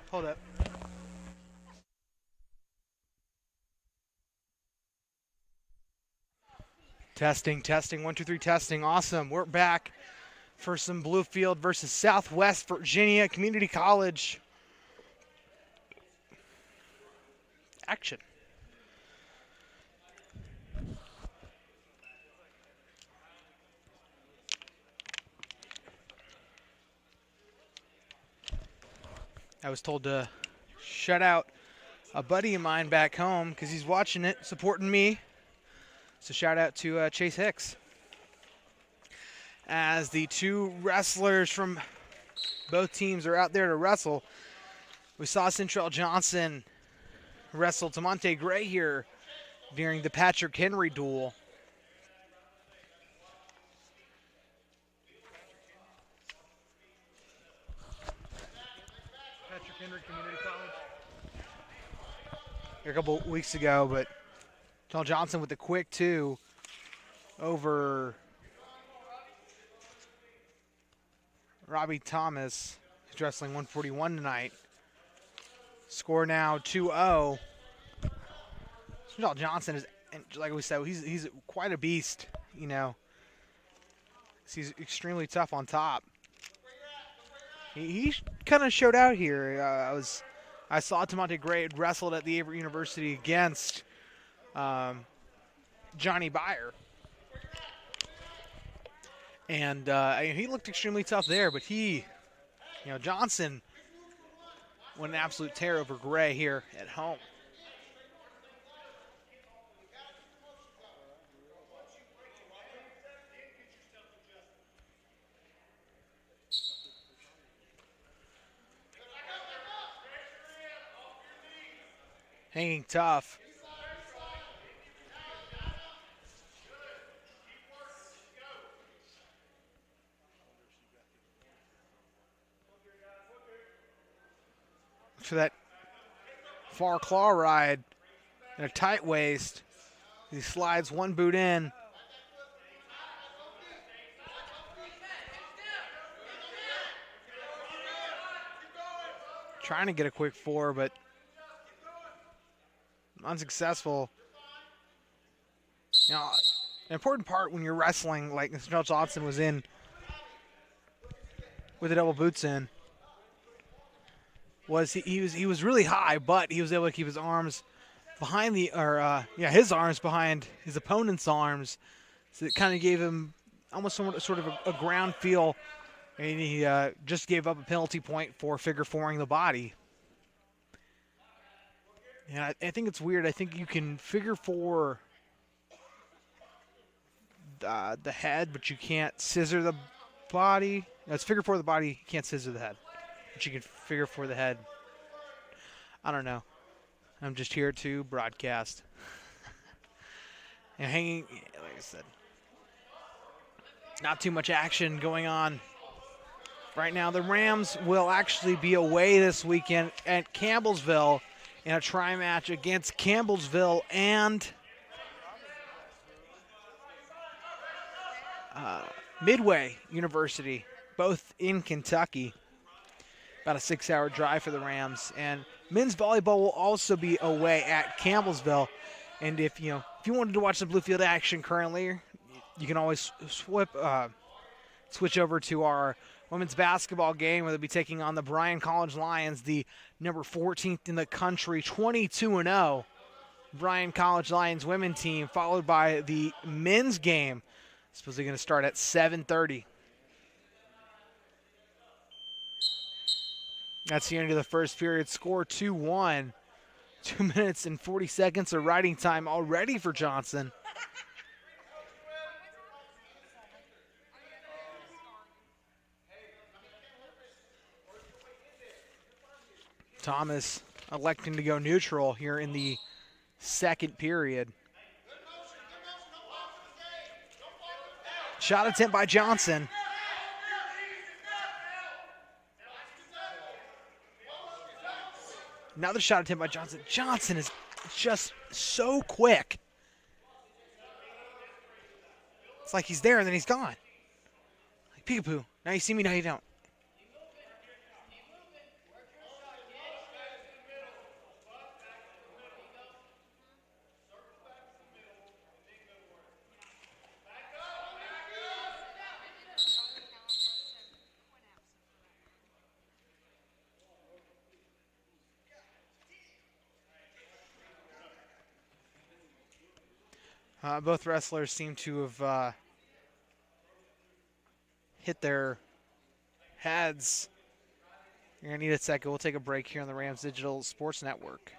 Hold up. Testing, testing, 1, 2, 3, testing. Awesome. We're back for some Bluefield versus Southwest Virginia Community College action. I was told to shut out a buddy of mine back home because he's watching it, supporting me. So shout out to Chase Hicks. As the two wrestlers from both teams are out there to wrestle, we saw Central Johnson wrestle Tamonte Gray here during the Patrick Henry duel. Patrick Henry Community College. Here a couple weeks ago, but Central Johnson with the quick 2 over Robbie Thomas, who's wrestling 141 tonight. Score now 2-0. Central Johnson is, like we said, he's quite a beast, you know. He's extremely tough on top. He kind of showed out here. I saw Tamonte Gray wrestled at the Avery University against Johnny Byer. And he looked extremely tough there, but Johnson went an absolute tear over Gray here at home. Hanging tough. For that far claw ride and a tight waist. He slides one boot in. Trying to get a quick 4, but unsuccessful. You know, an important part when you're wrestling, like Central Johnson was in with the double boots in, was he was really high, but he was able to keep his arms behind his arms behind his opponent's arms, so it kind of gave him almost sort of a ground feel, and he just gave up a penalty point for figure 4ing the body. And I think it's weird. I think you can figure 4 the head, but you can't scissor the body. No, it's figure 4 the body, you can't scissor the head. But you can figure 4 the head. I don't know. I'm just here to broadcast. And hanging, like I said, not too much action going on right now. The Rams will actually be away this weekend at Campbellsville in a tri-match against Campbellsville and Midway University, both in Kentucky. About a 6-hour drive for the Rams. And men's volleyball will also be away at Campbellsville. And if you wanted to watch the Bluefield action currently, you can always switch over to our women's basketball game, where they'll be taking on the Bryan College Lions, the number 14th in the country, 22-0 Bryan College Lions women team, followed by the men's game. Supposedly going to start at 7:30. That's the end of the first period. Score 2-1. 2 minutes and 40 seconds of riding time already for Johnson. Thomas electing to go neutral here in the second period. Shot attempt by Johnson. Another shot attempt by Johnson. Johnson is just so quick. It's like he's there and then he's gone. Like peekaboo. Now you see me, now you don't. Both wrestlers seem to have hit their heads. You're going to need a second. We'll take a break here on the Rams Digital Sports Network.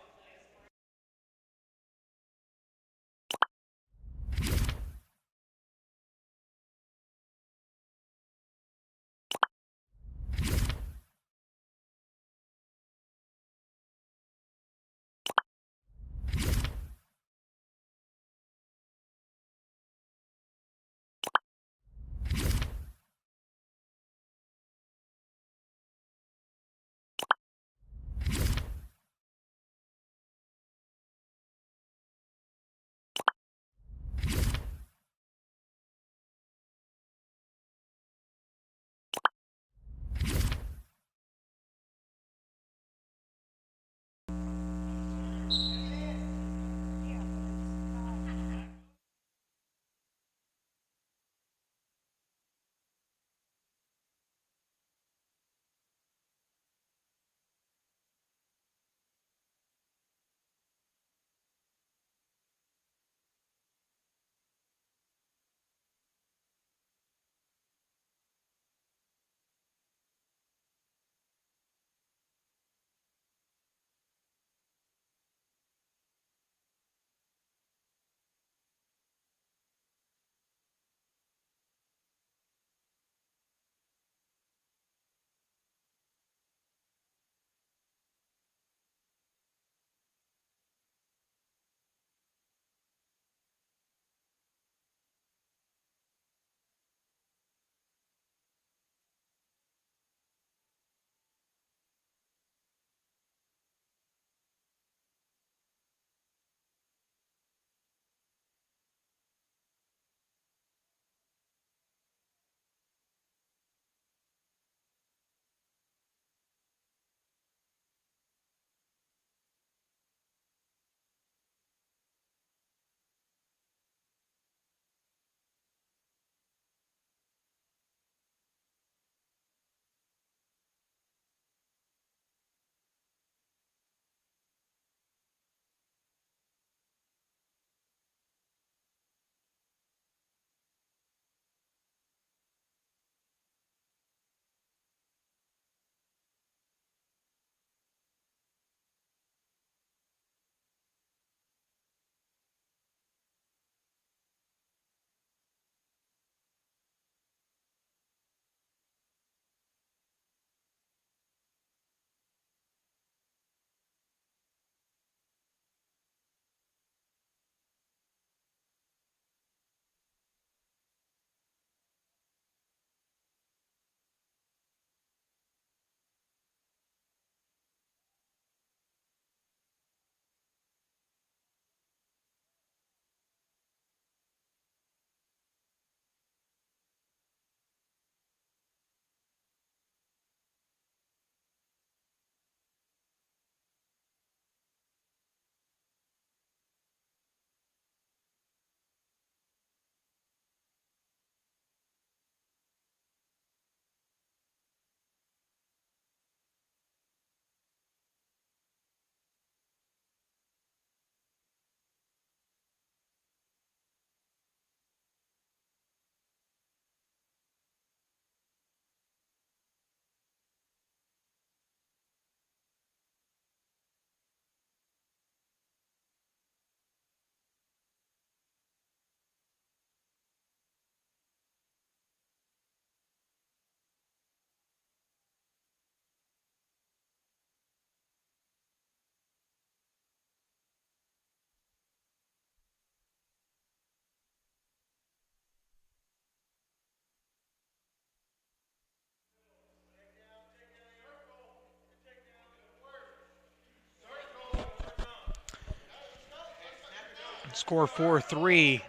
Score 4-3.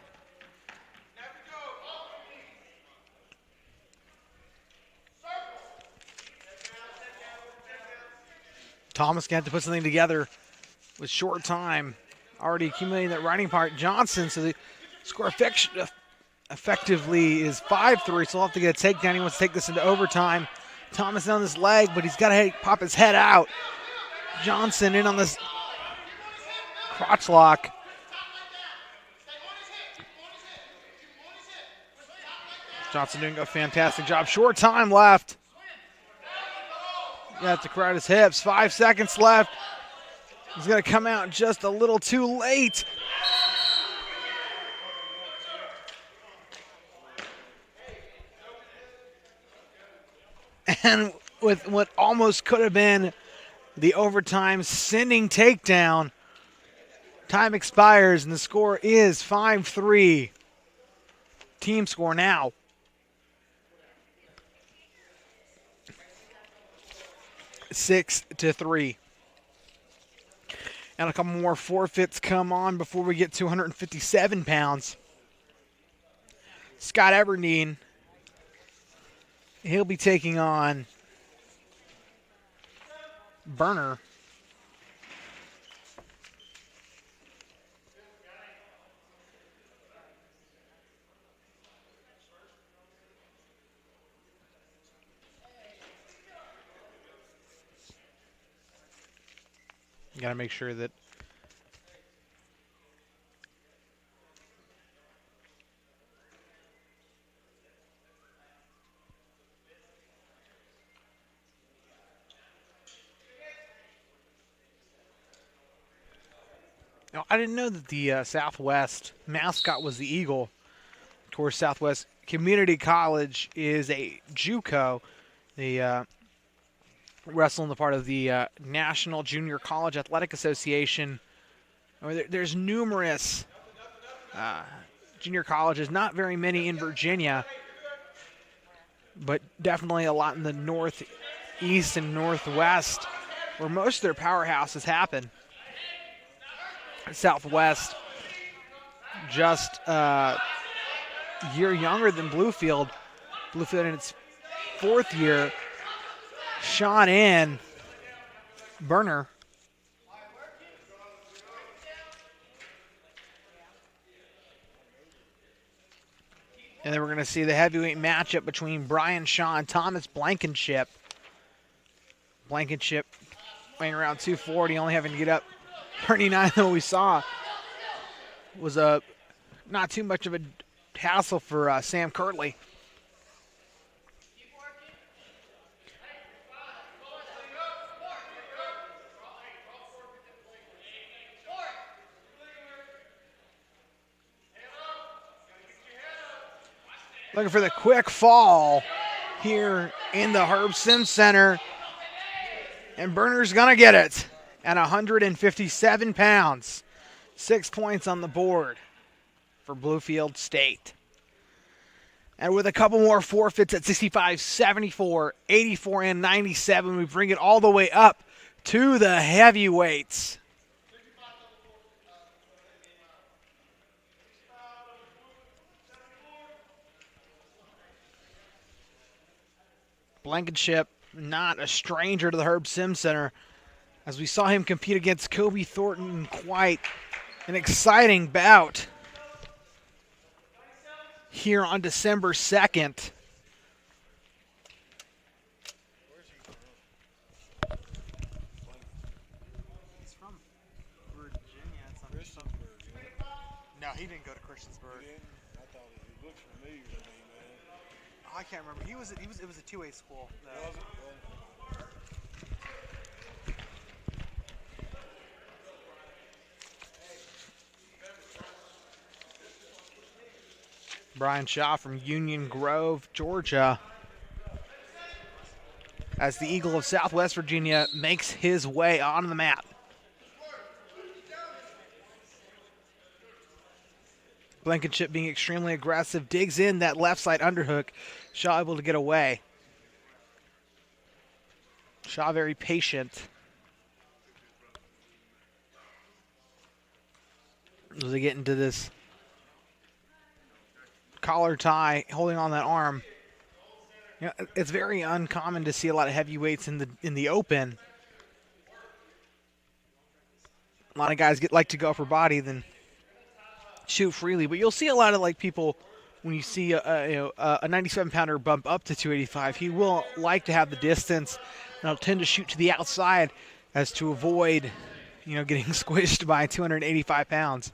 Thomas got to put something together with short time. Already accumulating that riding part. Johnson, so the score effectively is 5-3, so he'll have to get a takedown. He wants to take this into overtime. Thomas on this leg, but he's got to pop his head out. Johnson in on this crotch lock. Johnson doing a fantastic job. Short time left. You have to crowd his hips. 5 seconds left. He's going to come out just a little too late. And with what almost could have been the overtime sending takedown, time expires and the score is 5-3. Team score now. Six to 3. And a couple more forfeits come on before we get to 157 pounds. Scott Everdeen, he'll be taking on Burner. You got to make sure that I didn't know that the Southwest mascot was the eagle. Of course, Southwest Community College is a JUCO. They wrestle in the part of the National Junior College Athletic Association. There's numerous junior colleges, not very many in Virginia, but definitely a lot in the northeast and northwest where most of their powerhouses happen. Southwest, just a year younger than Bluefield. Bluefield in its 4th year. Sean in Burner. And then we're going to see the heavyweight matchup between Brian Shaw and Thomas Blankenship. Blankenship weighing around 240, only having to get up 39, though we saw was not too much of a hassle for Sam Kirtley. Looking for the quick fall here in the Herb Sims Center. And Burner's going to get it at 157 pounds. 6 points on the board for Bluefield State. And with a couple more forfeits at 65, 74, 84, and 97, we bring it all the way up to the heavyweights. Blankenship, not a stranger to the Herb Sims Center, as we saw him compete against Kobe Thornton in quite an exciting bout here on December 2nd. He's from Virginia. No, he didn't go to Christiansburg. I thought he looked familiar to me, man. I can't remember. It was a two-way school. Was it? Brian Shaw from Union Grove, Georgia, as the Eagle of Southwest Virginia makes his way on the mat. Blankenship being extremely aggressive, digs in that left side underhook. Shaw able to get away. Shaw very patient. As they get into this collar tie, holding on that arm. You know, it's very uncommon to see a lot of heavyweights in the open. A lot of guys like to go upper body than shoot freely, but you'll see a lot of people when you see a 97-pounder bump up to 285. He will like to have the distance, and he'll tend to shoot to the outside as to avoid, getting squished by 285 pounds.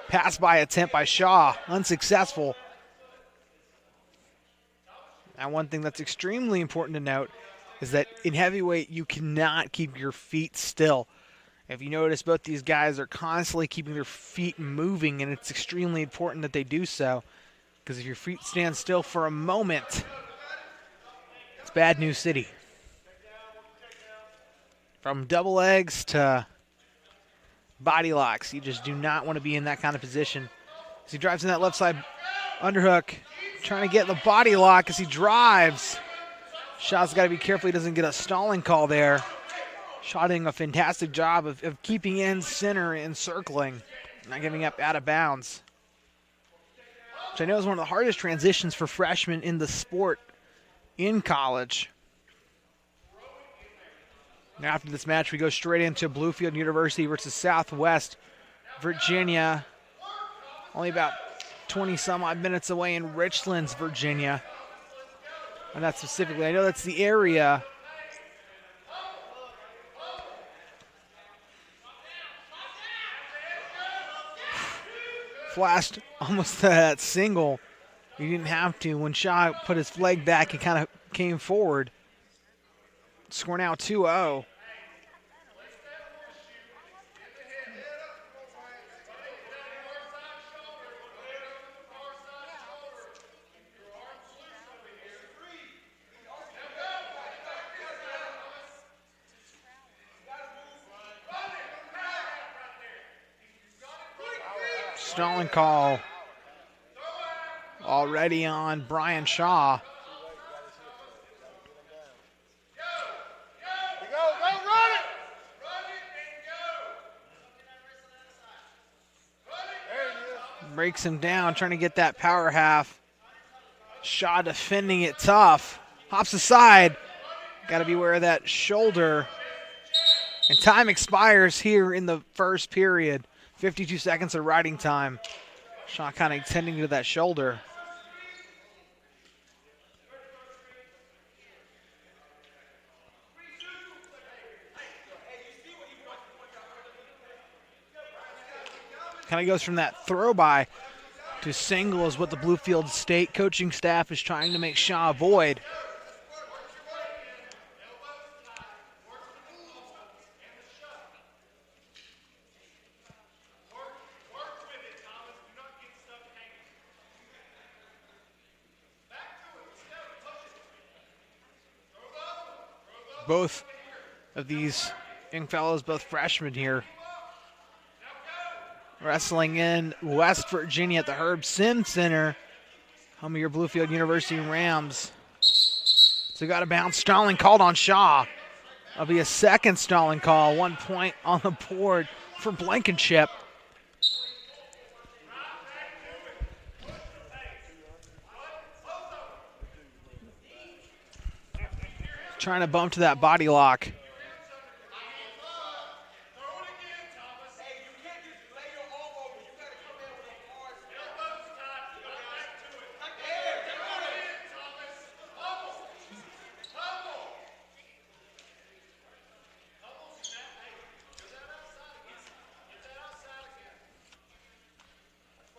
Pass by attempt by Shaw, unsuccessful. And one thing that's extremely important to note is that in heavyweight, you cannot keep your feet still. If you notice, both these guys are constantly keeping their feet moving, and it's extremely important that they do so, because if your feet stand still for a moment, it's bad news city. From double legs to body locks, you just do not want to be in that kind of position. As he drives in that left side underhook, trying to get the body lock as he drives. Shaw's got to be careful he doesn't get a stalling call there. Shaw doing a fantastic job of keeping in center and circling, not giving up out of bounds. Which I know is one of the hardest transitions for freshmen in the sport in college. Now after this match, we go straight into Bluefield University versus Southwest Virginia. Only about 20-some-odd minutes away in Richlands, Virginia. And that specifically, I know that's the area. Flashed almost that single. He didn't have to. When Shaw put his leg back, he kind of came forward. Score now 2-0. Stalling call already on Brian Shaw. Breaks him down, trying to get that power half. Shaw defending it tough. Hops aside. Got to be aware of that shoulder. And time expires here in the first period. 52 seconds of riding time. Shaw kind of tending to that shoulder. Kind of goes from that throw by to single is what the Bluefield State coaching staff is trying to make Shaw avoid. Both of these young fellows, both freshmen here, wrestling in West Virginia at the Herb Sims Center, home of your Bluefield University Rams. So got a bounce. Stalling called on Shaw. That'll be a second stalling call. 1 point on the board for Blankenship. Trying to bump to that body lock.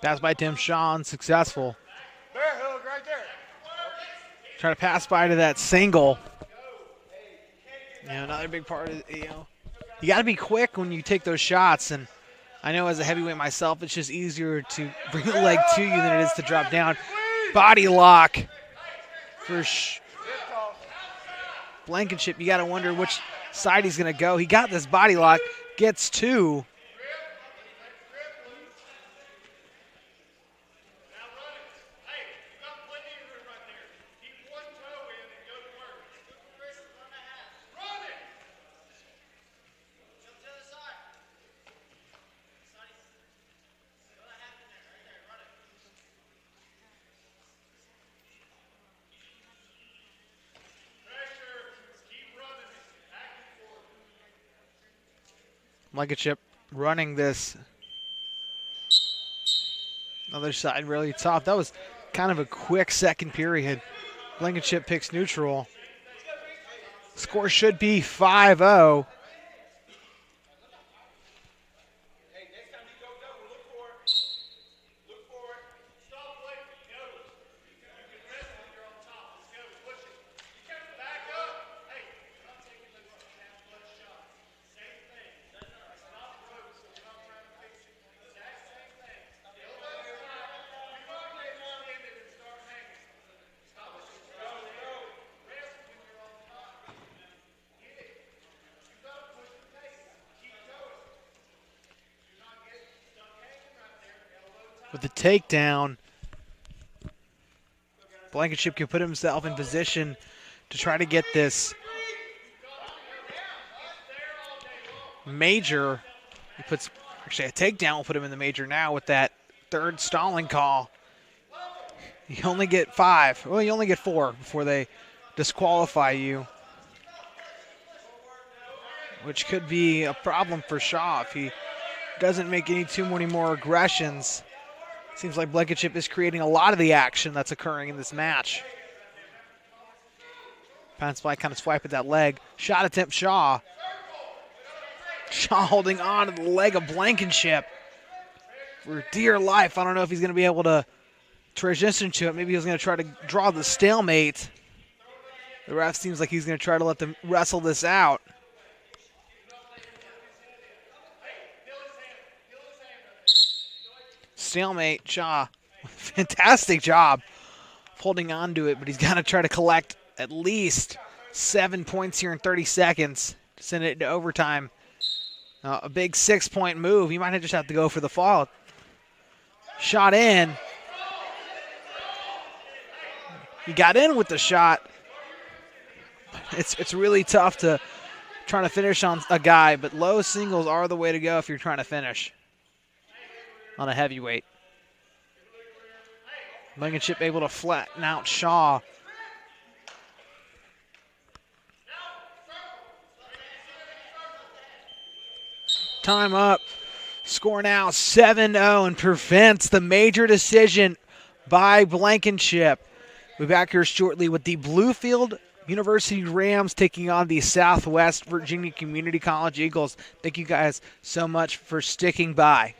Pass by Tim Shaw, unsuccessful. Right there. Trying to pass by to that single. Another big part of you got to be quick when you take those shots. And I know as a heavyweight myself, it's just easier to bring the leg to you than it is to drop down. Body lock for Blankenship. You got to wonder which side he's going to go. He got this body lock, gets two. Blankenship running this other side really tough. That was kind of a quick second period. Blankenship picks neutral. Score should be 5-0. with the takedown. Blankenship can put himself in position to try to get this major. He puts, actually a takedown will put him in the major now with that third stalling call. You only get 5. Well, you only get 4 before they disqualify you, which could be a problem for Shaw if he doesn't make too many more aggressions. Seems like Blankenship is creating a lot of the action that's occurring in this match. Pound Spike kind of swipe at that leg. Shot attempt Shaw. Shaw holding on to the leg of Blankenship for dear life. I don't know if he's going to be able to transition to it. Maybe he's going to try to draw the stalemate. The ref seems like he's going to try to let them wrestle this out. Stalemate, Shaw. Fantastic job of holding on to it, but he's got to try to collect at least 7 points here in 30 seconds to send it into overtime. A big 6-point move. He might just have to go for the fall. Shot in. He got in with the shot. It's really tough to try to finish on a guy, but low singles are the way to go if you're trying to finish on a heavyweight. Blankenship able to flatten out Shaw. Time up. Score now 7-0 and prevents the major decision by Blankenship. We'll be back here shortly with the Bluefield University Rams taking on the Southwest Virginia Community College Eagles. Thank you guys so much for sticking by.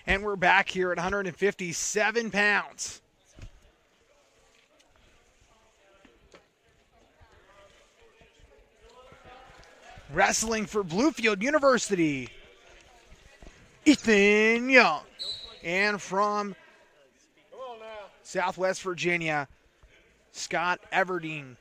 And we're back here at 157 pounds. Wrestling for Bluefield University, Ethan Young. And from Southwest Virginia, Scott Everdeen.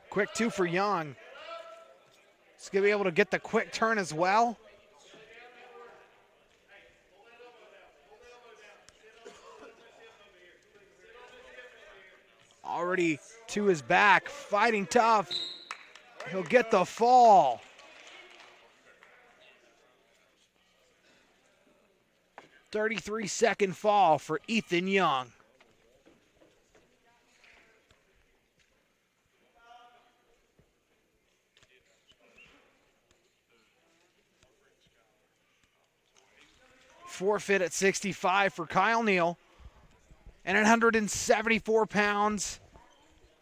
Quick two for Young. He's going to be able to get the quick turn as well. Already to his back, fighting tough. He'll get the fall. .33-second fall for Ethan Young. Forfeit at 65 for Kyle Neal. And at 174 pounds,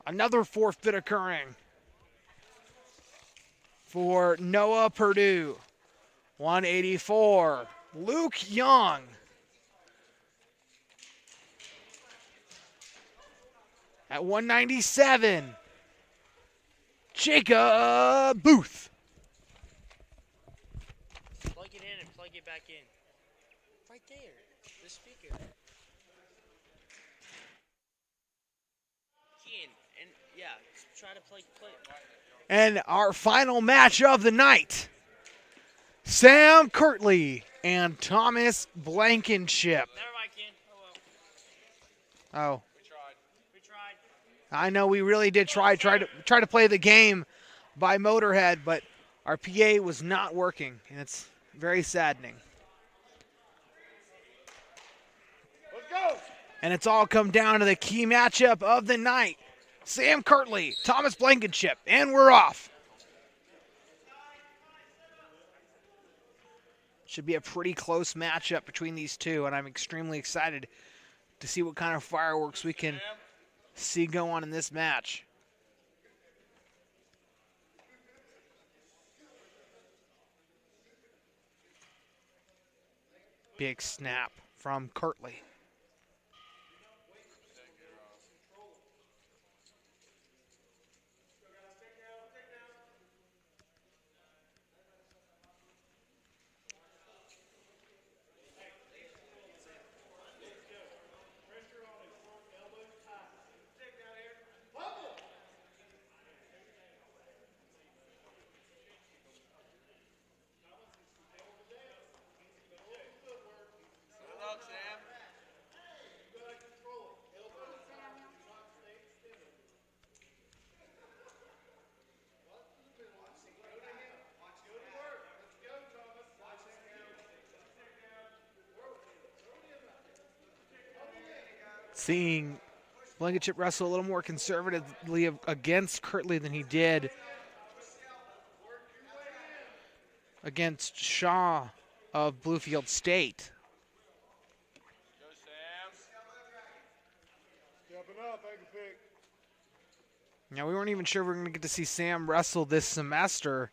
another forfeit occurring for Noah Purdue. 184, Luke Young. At 197, Jacob Booth. Plug it in and plug it back in. Right there, the speaker. And yeah, try to play. And our final match of the night, Sam Kirtley and Thomas Blankenship. Never mind, Ken. Oh well. Oh, We tried. I know we really did try to play the game by Motorhead, but our PA was not working, and it's very saddening. Let's go. And it's all come down to the key matchup of the night. Sam Kirtley, Thomas Blankenship, and we're off. Should be a pretty close matchup between these two, and I'm extremely excited to see what kind of fireworks we can see go on in this match. Big snap from Kirtley. Seeing Blankenship wrestle a little more conservatively against Kirtley than he did against Shaw of Bluefield State. Go, Sam. Stepping up, make a pick. Now, we weren't even sure we were going to get to see Sam wrestle this semester.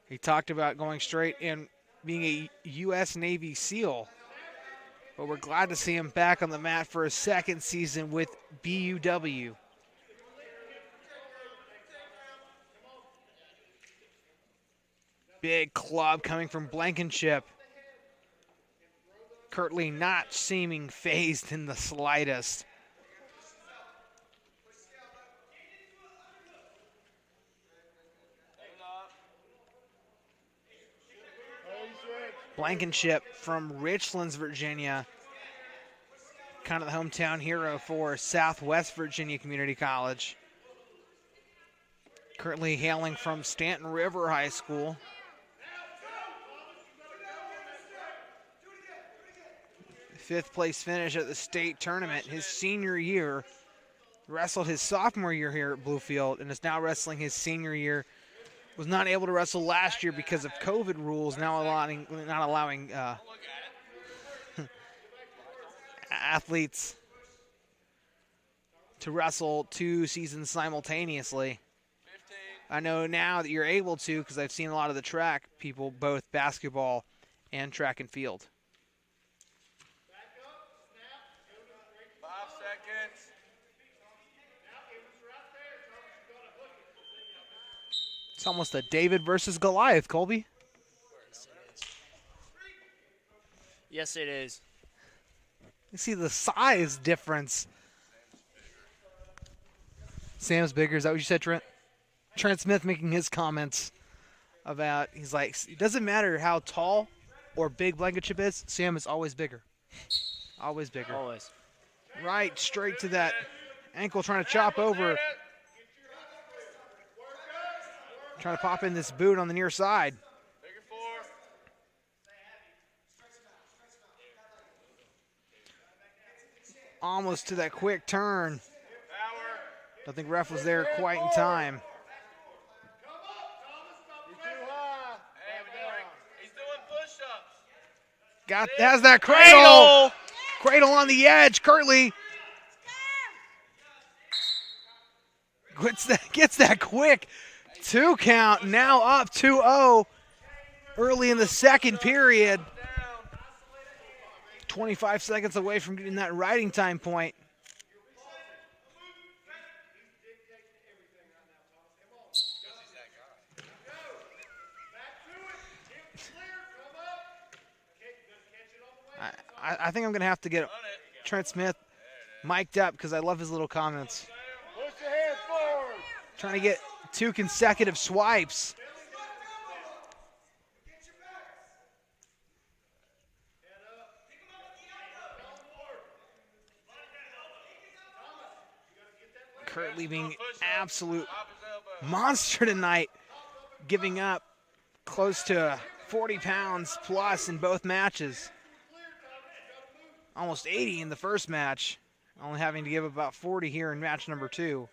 He talked about going straight and being a U.S. Navy SEAL. But we're glad to see him back on the mat for a second season with BUW. Big club coming from Blankenship. Kirtley not seeming phased in the slightest. Blankenship from Richlands, Virginia. Kind of the hometown hero for Southwest Virginia Community College. Currently hailing from Stanton River High School. Fifth place finish at the state tournament his senior year. Wrestled his sophomore year here at Bluefield and is now wrestling his senior year. Was not able to wrestle last year because of COVID rules, now not allowing athletes to wrestle 2 seasons simultaneously. 15. I know now that you're able to because I've seen a lot of the track people, both basketball and track and field. 5 seconds. It's almost a David versus Goliath, Colby. Yes, it is. You see the size difference. Sam's bigger. Is that what you said, Trent? Trent Smith making his comments about, he's like, it doesn't matter how tall or big Blankenship is, Sam is always bigger. Always bigger. Always. Right, straight to that ankle, trying to chop over. Trying to pop in this boot on the near side. Figure 4. Almost to that quick turn. Power. Don't think ref was there quite in time. You're too high. Hey, he's doing push-ups. Has that cradle. Cradle on the edge. Kirtley gets that quick 2 count. Now up 2-0 early in the second period. 25 seconds away from getting that riding time point. I think I'm going to have to get Trent Smith mic'd up because I love his little comments. Push your hands forward. Trying to get 2 consecutive swipes. Kirtley being absolute monster tonight, giving up close to 40 pounds plus in both matches. Almost 80 in the first match, only having to give about 40 here in match number 2.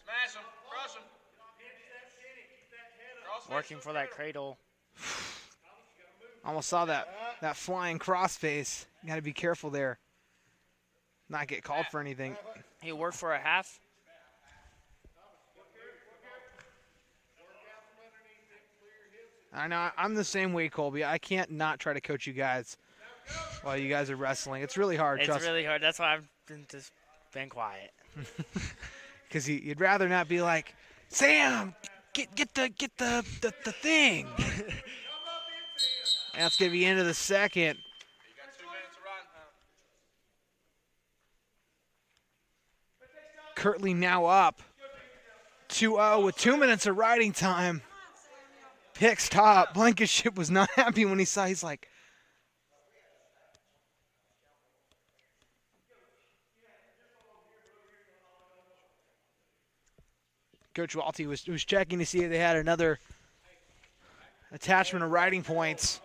Smash him. Crush him. Working for that cradle. Almost saw that flying crossface. You got to be careful there. Not get called for anything. He worked for a half. I know, I'm the same way, Colby. I can't not try to coach you guys while you guys are wrestling. It's really hard. It's really hard. That's why I've just been quiet. Because you'd rather not be like, Sam, get the thing. That's going to be into the second. You got 2 minutes of riding time. Kirtley now up 2-0 with 2 minutes of riding time. Picks top. Blankenship was not happy when he saw. He's like, Coach Walty was checking to see if they had another attachment of riding points.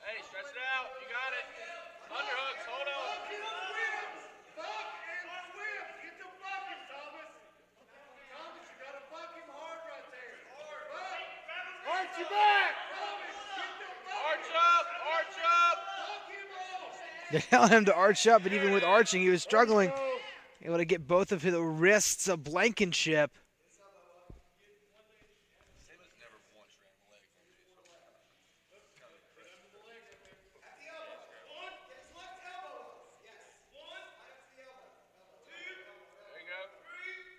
Hey, stretch it out. You got it. Underhooks. Hold on. Arch your back. Arch up. Arch up. They tell him to arch up, but even with arching, he was struggling. Able to get both of the wrists of Blankenship. There you go.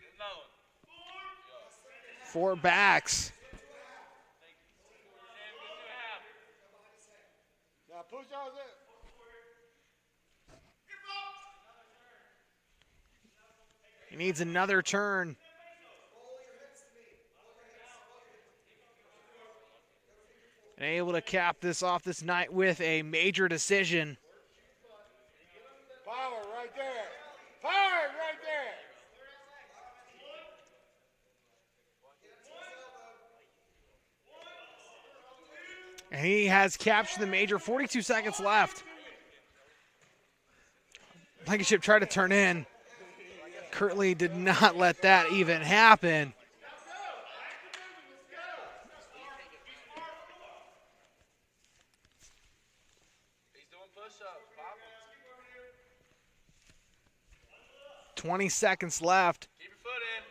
Get another one. 4 backs. Now push out there. He needs another turn. And able to cap this off this night with a major decision. Power right there. Power right there. And he has captured the major. 42 seconds left. Blankenship tried to turn in. Kirtley did not let that even happen. He's doing push-ups. Pop him. 20 seconds left. Keep your foot in.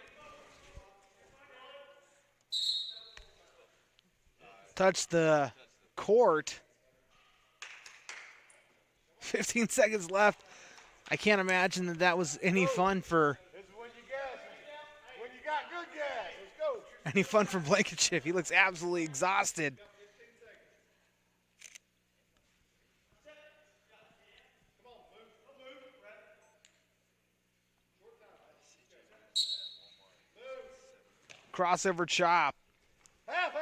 Touch the court. 15 seconds left. I can't imagine that that was any fun for This is when you gas. When you got good gas. Let's go. any fun for Blankenship. He looks absolutely exhausted. Crossover chop. Half.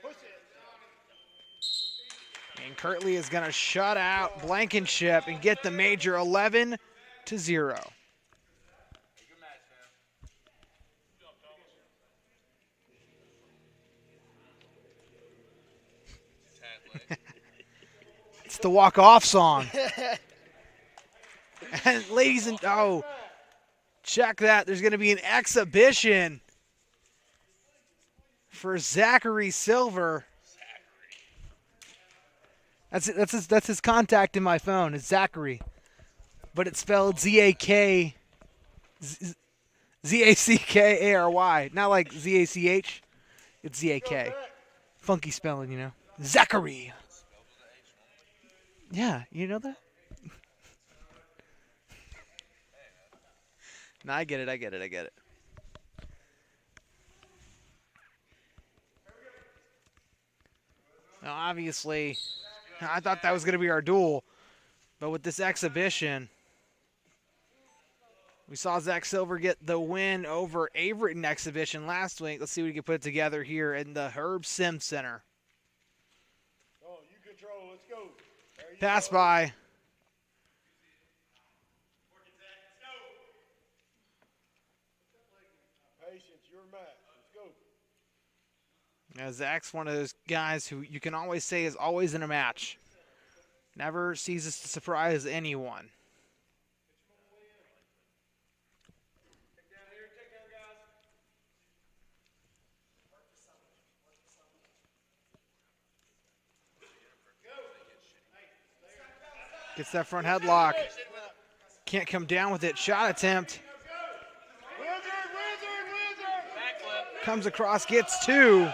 Push it. And Kirtley is going to shut out Blankenship and get the major 11-0. Good match, man. It's the walk-off song. And ladies and oh, check that. There's going to be an exhibition for Zachary Silver. That's his contact in my phone. It's Zachary, but it's spelled Z-A-C-K-A-R-Y, not like Z-A-C-H. It's Z-A-K. Funky spelling, you know. Zachary. Yeah, you know that? No, I get it. Now, obviously, I thought that was going to be our duel, but with this exhibition, we saw Zach Silver get the win over Averett in exhibition last week. Let's see if we can put it together here in the Herb Sims Center. Oh, you control. Let's go. There you Pass go. by. Patience, your match. Let's go. Now, Zach's one of those guys who you can always say is always in a match. Never ceases to surprise anyone. Gets that front headlock. Can't come down with it. Shot attempt. Wizard. Backflip. Comes across, gets two.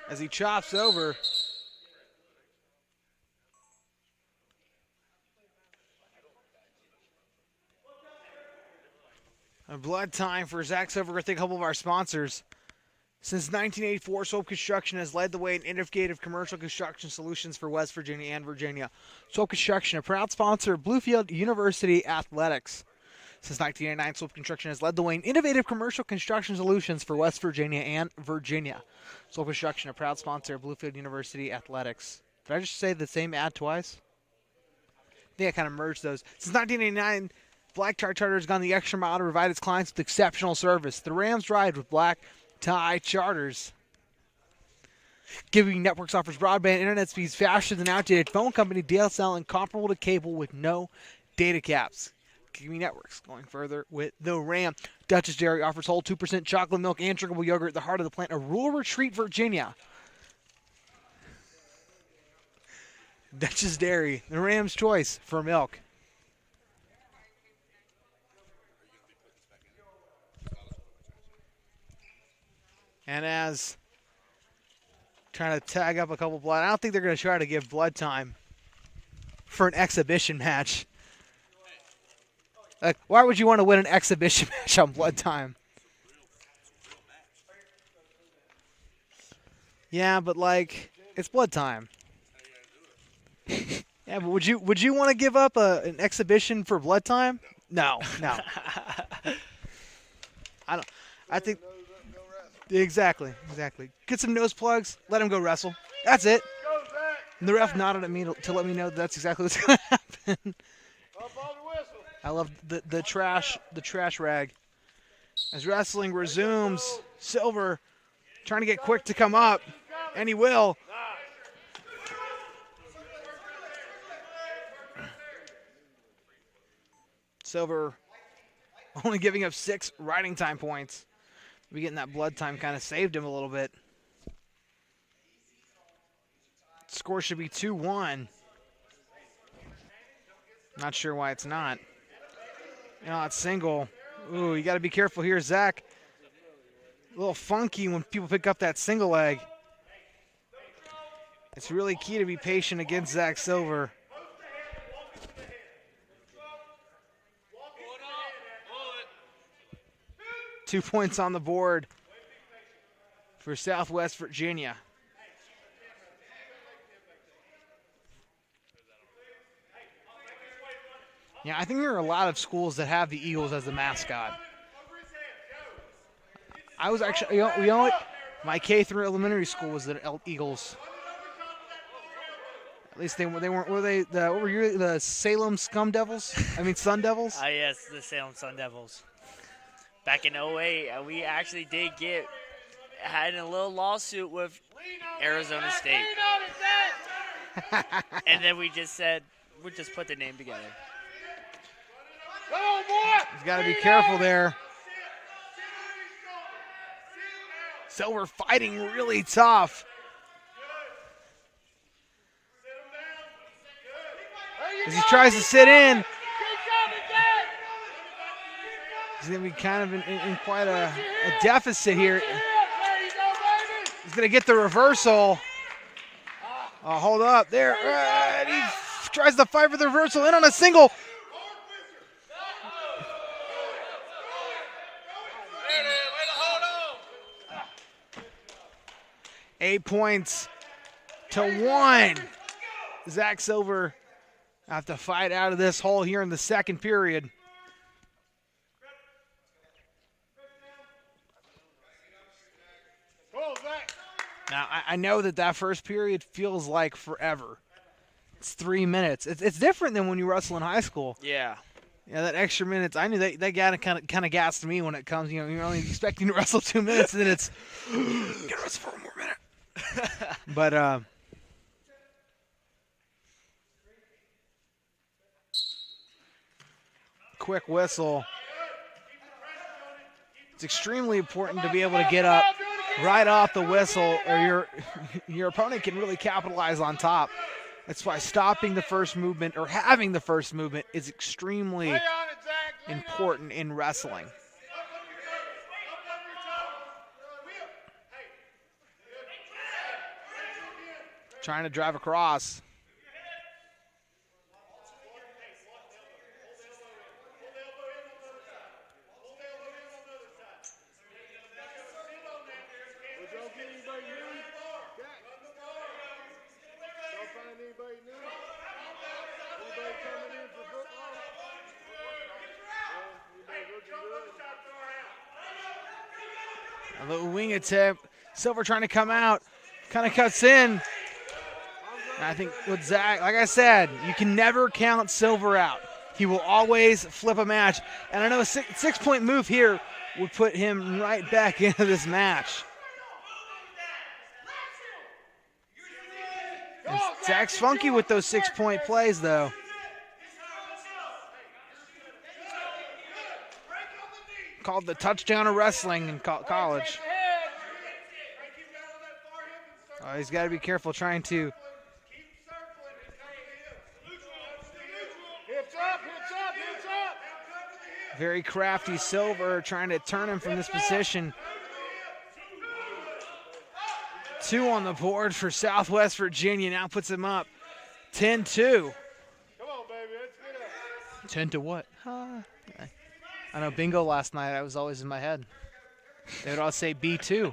As he chops over. A blood time for Zach Silver. I think a couple of our sponsors. Since 1984, Swope Construction has led the way in innovative commercial construction solutions for West Virginia and Virginia. Swope Construction, a proud sponsor of Bluefield University Athletics. Since 1989, Swope Construction has led the way in innovative commercial construction solutions for West Virginia and Virginia. Swope Construction, a proud sponsor of Bluefield University Athletics. Did I just say the same ad twice? I think I kind of merged those. Since 1989, Black Tie Charter has gone the extra mile to provide its clients with exceptional service. The Rams ride with Black Tie Charters. Giving Networks offers broadband internet speeds faster than outdated phone company DSL and comparable to cable with no data caps. Giving Networks going further with the Ram. Dutchess Dairy offers whole 2% chocolate milk and drinkable yogurt at the heart of the plant of rural Retreat, Virginia. Dutchess Dairy, the Rams' choice for milk. And as trying to tag up a couple blood, I don't think they're going to try to give blood time for an exhibition match. Like, why would you want to win an exhibition match on blood time? Yeah, but like, it's blood time. Yeah, but would you want to give up an exhibition for blood time? No. I don't. I think. Exactly. Get some nose plugs. Let him go wrestle. That's it. Go, Zach. And the ref nodded at me to let me know that's exactly what's going to happen. Up on the whistle. I love the trash rag. As wrestling resumes, Silver trying to get Quick to come up, and he will. Silver only giving up 6 riding time points. Maybe getting that blood time kind of saved him a little bit. Score should be 2-1. Not sure why it's not. You know, it's single. Ooh, you got to be careful here, Zach. A little funky when people pick up that single leg. It's really key to be patient against Zach Silver. Two points on the board for Southwest Virginia. Yeah, I think there are a lot of schools that have the Eagles as the mascot. I was actually, my K through elementary school was the Eagles. At least they weren't. Were they the Salem Scum Devils? I mean Sun Devils. Yes, the Salem Sun Devils. Back in 08, we actually had a little lawsuit with Arizona State, and then we just said we'll just put the name together. He's got to be careful there. Silver fighting really tough. As he tries to sit in, he's going to be kind of in quite a deficit here. He's going to get the reversal. Oh, hold up there. And he tries to fight for the reversal in on a single. 8 points to 1. Zach Silver have to fight out of this hole here in the second period. Now, I know that first period feels like forever. It's 3 minutes. It's different than when you wrestle in high school. Yeah. Yeah, that extra minutes. I knew they got to kind of gassed me when it comes. You know, you're only expecting to wrestle 2 minutes, and then it's get to wrestle for 1 more minute. But quick whistle. It's extremely important to be able to get up right off the whistle, or your opponent can really capitalize on top. That's why stopping the first movement or having the first movement is extremely important in wrestling. Trying to drive across. A little wing attempt. Silver trying to come out. Kind of cuts in. I think with Zach, like I said, you can never count Silver out. He will always flip a match. And I know a six-point move here would put him right back into this match. And Zach's funky with those 6-point plays, though. Called the touchdown of wrestling in college. Oh, he's got to be careful trying to. Very crafty Silver trying to turn him from this position. 2 on the board for Southwest Virginia. Now puts him up 10-2. Come on, baby. Let's get up. 10 to what? I know bingo last night. I was always in my head. They would all say B2.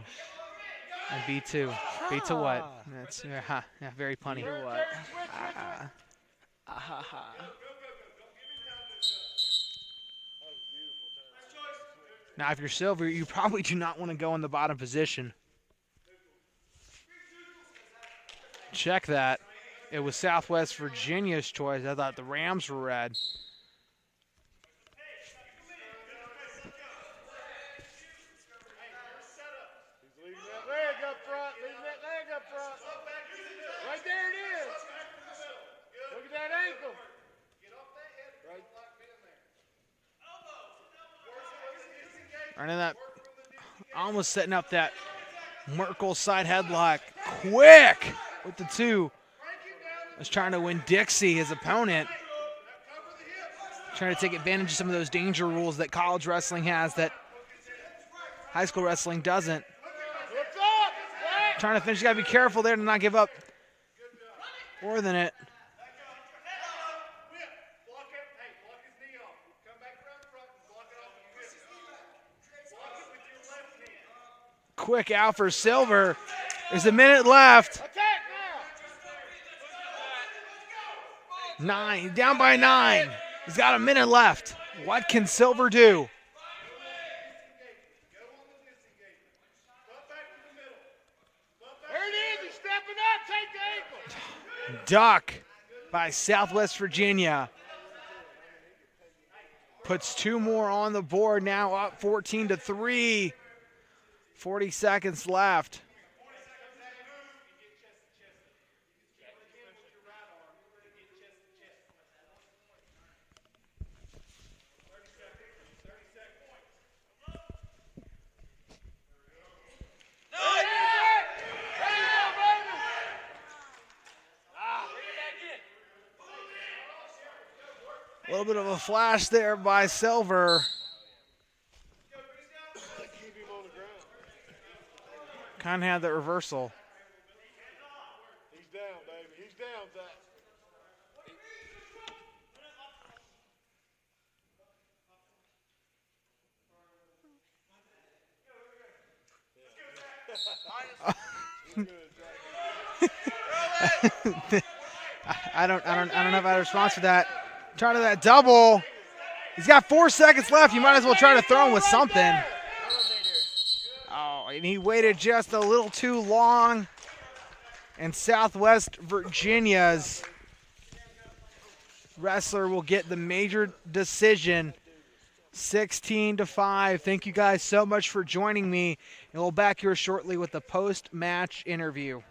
And B2. B to what? That's yeah, very punny. What? Now, if you're Silver, you probably do not want to go in the bottom position. Check that. It was Southwest Virginia's choice. I thought the Rams were red. He's leaving that leg. Running that, almost setting up that Merkel side headlock. Quick with the 2. Was trying to win Dixie, his opponent. Trying to take advantage of some of those danger rules that college wrestling has that high school wrestling doesn't. Trying to finish. You got to be careful there to not give up more than it. Quick out for Silver. There's a minute left. 9, down by 9. He's got a minute left. What can Silver do? There it is. He's stepping up. Take the ankle. Duck by Southwest Virginia. Puts 2 more on the board now, up 14-3. 40 seconds left. A little bit of a flash there by Silver. Kind of had that reversal. He's down, baby. He's down, Zach. I don't know if I have a response for that. Trying to that double. He's got 4 seconds left. You might as well try to throw him with something. Oh, and he waited just a little too long. And Southwest Virginia's wrestler will get the major decision, 16-5. Thank you guys so much for joining me. And we'll back here shortly with the post-match interview.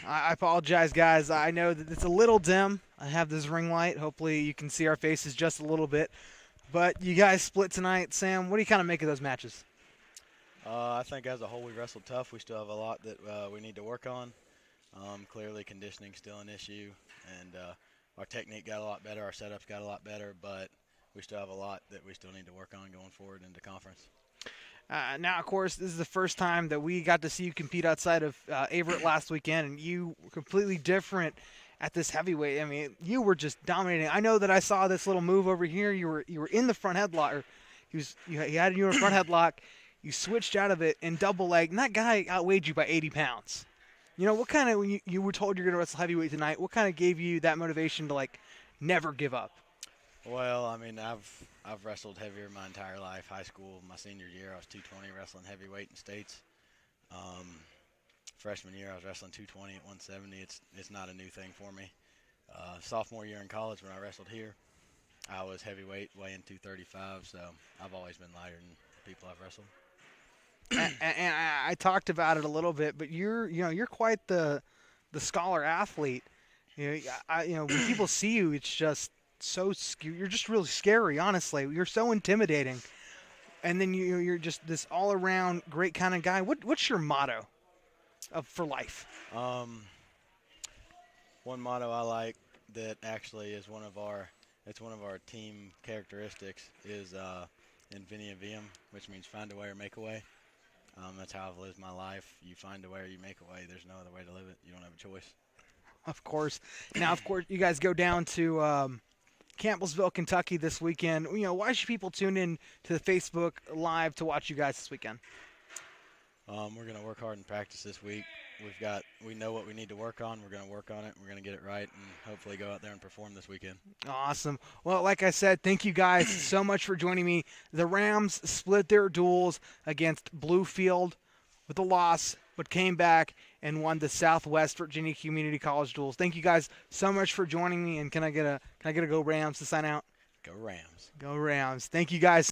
I apologize, guys. I know that it's a little dim. I have this ring light. Hopefully you can see our faces just a little bit. But you guys split tonight. Sam, what do you kind of make of those matches? I think as a whole we wrestled tough. We still have a lot that we need to work on. Clearly conditioning's still an issue, and our technique got a lot better, our setups got a lot better, but we still have a lot that we still need to work on going forward into conference. Now, of course, this is the first time that we got to see you compete outside of Averett last weekend, and you were completely different at this heavyweight. I mean, you were just dominating. I know that I saw this little move over here. You were in the front headlock, or he had you in a front headlock. You switched out of it in double leg, and that guy outweighed you by 80 pounds. You know, what kind of, when you were told you're going to wrestle heavyweight tonight, what kind of gave you that motivation to, like, never give up? Well, I mean, I've wrestled heavier my entire life. High school, my senior year, I was 220 wrestling heavyweight in states. Freshman year, I was wrestling 220 at 170. It's not a new thing for me. Sophomore year in college when I wrestled here, I was heavyweight, weighing 235, so I've always been lighter than the people I've wrestled. And I talked about it a little bit, but you're quite the scholar athlete. You know, when people see you, it's just so you're just really scary. Honestly, you're so intimidating. And then you're just this all around great kind of guy. What's your motto for life? One motto I like that actually is one of our team characteristics is Invenia Viam, which means find a way or make a way. That's how I've lived my life. You find a way or you make a way. There's no other way to live it. You don't have a choice. Of course. Now, of course, you guys go down to Campbellsville, Kentucky this weekend. You know, why should people tune in to the Facebook Live to watch you guys this weekend? We're going to work hard in practice this week. We know what we need to work on. We're going to work on it. We're going to get it right and hopefully go out there and perform this weekend. Awesome. Well, like I said, thank you guys so much for joining me. The Rams split their duels against Bluefield with a loss, but came back and won the Southwest Virginia Community College duels. Thank you guys so much for joining me. And can I get a Go Rams to sign out? Go Rams. Go Rams. Thank you guys.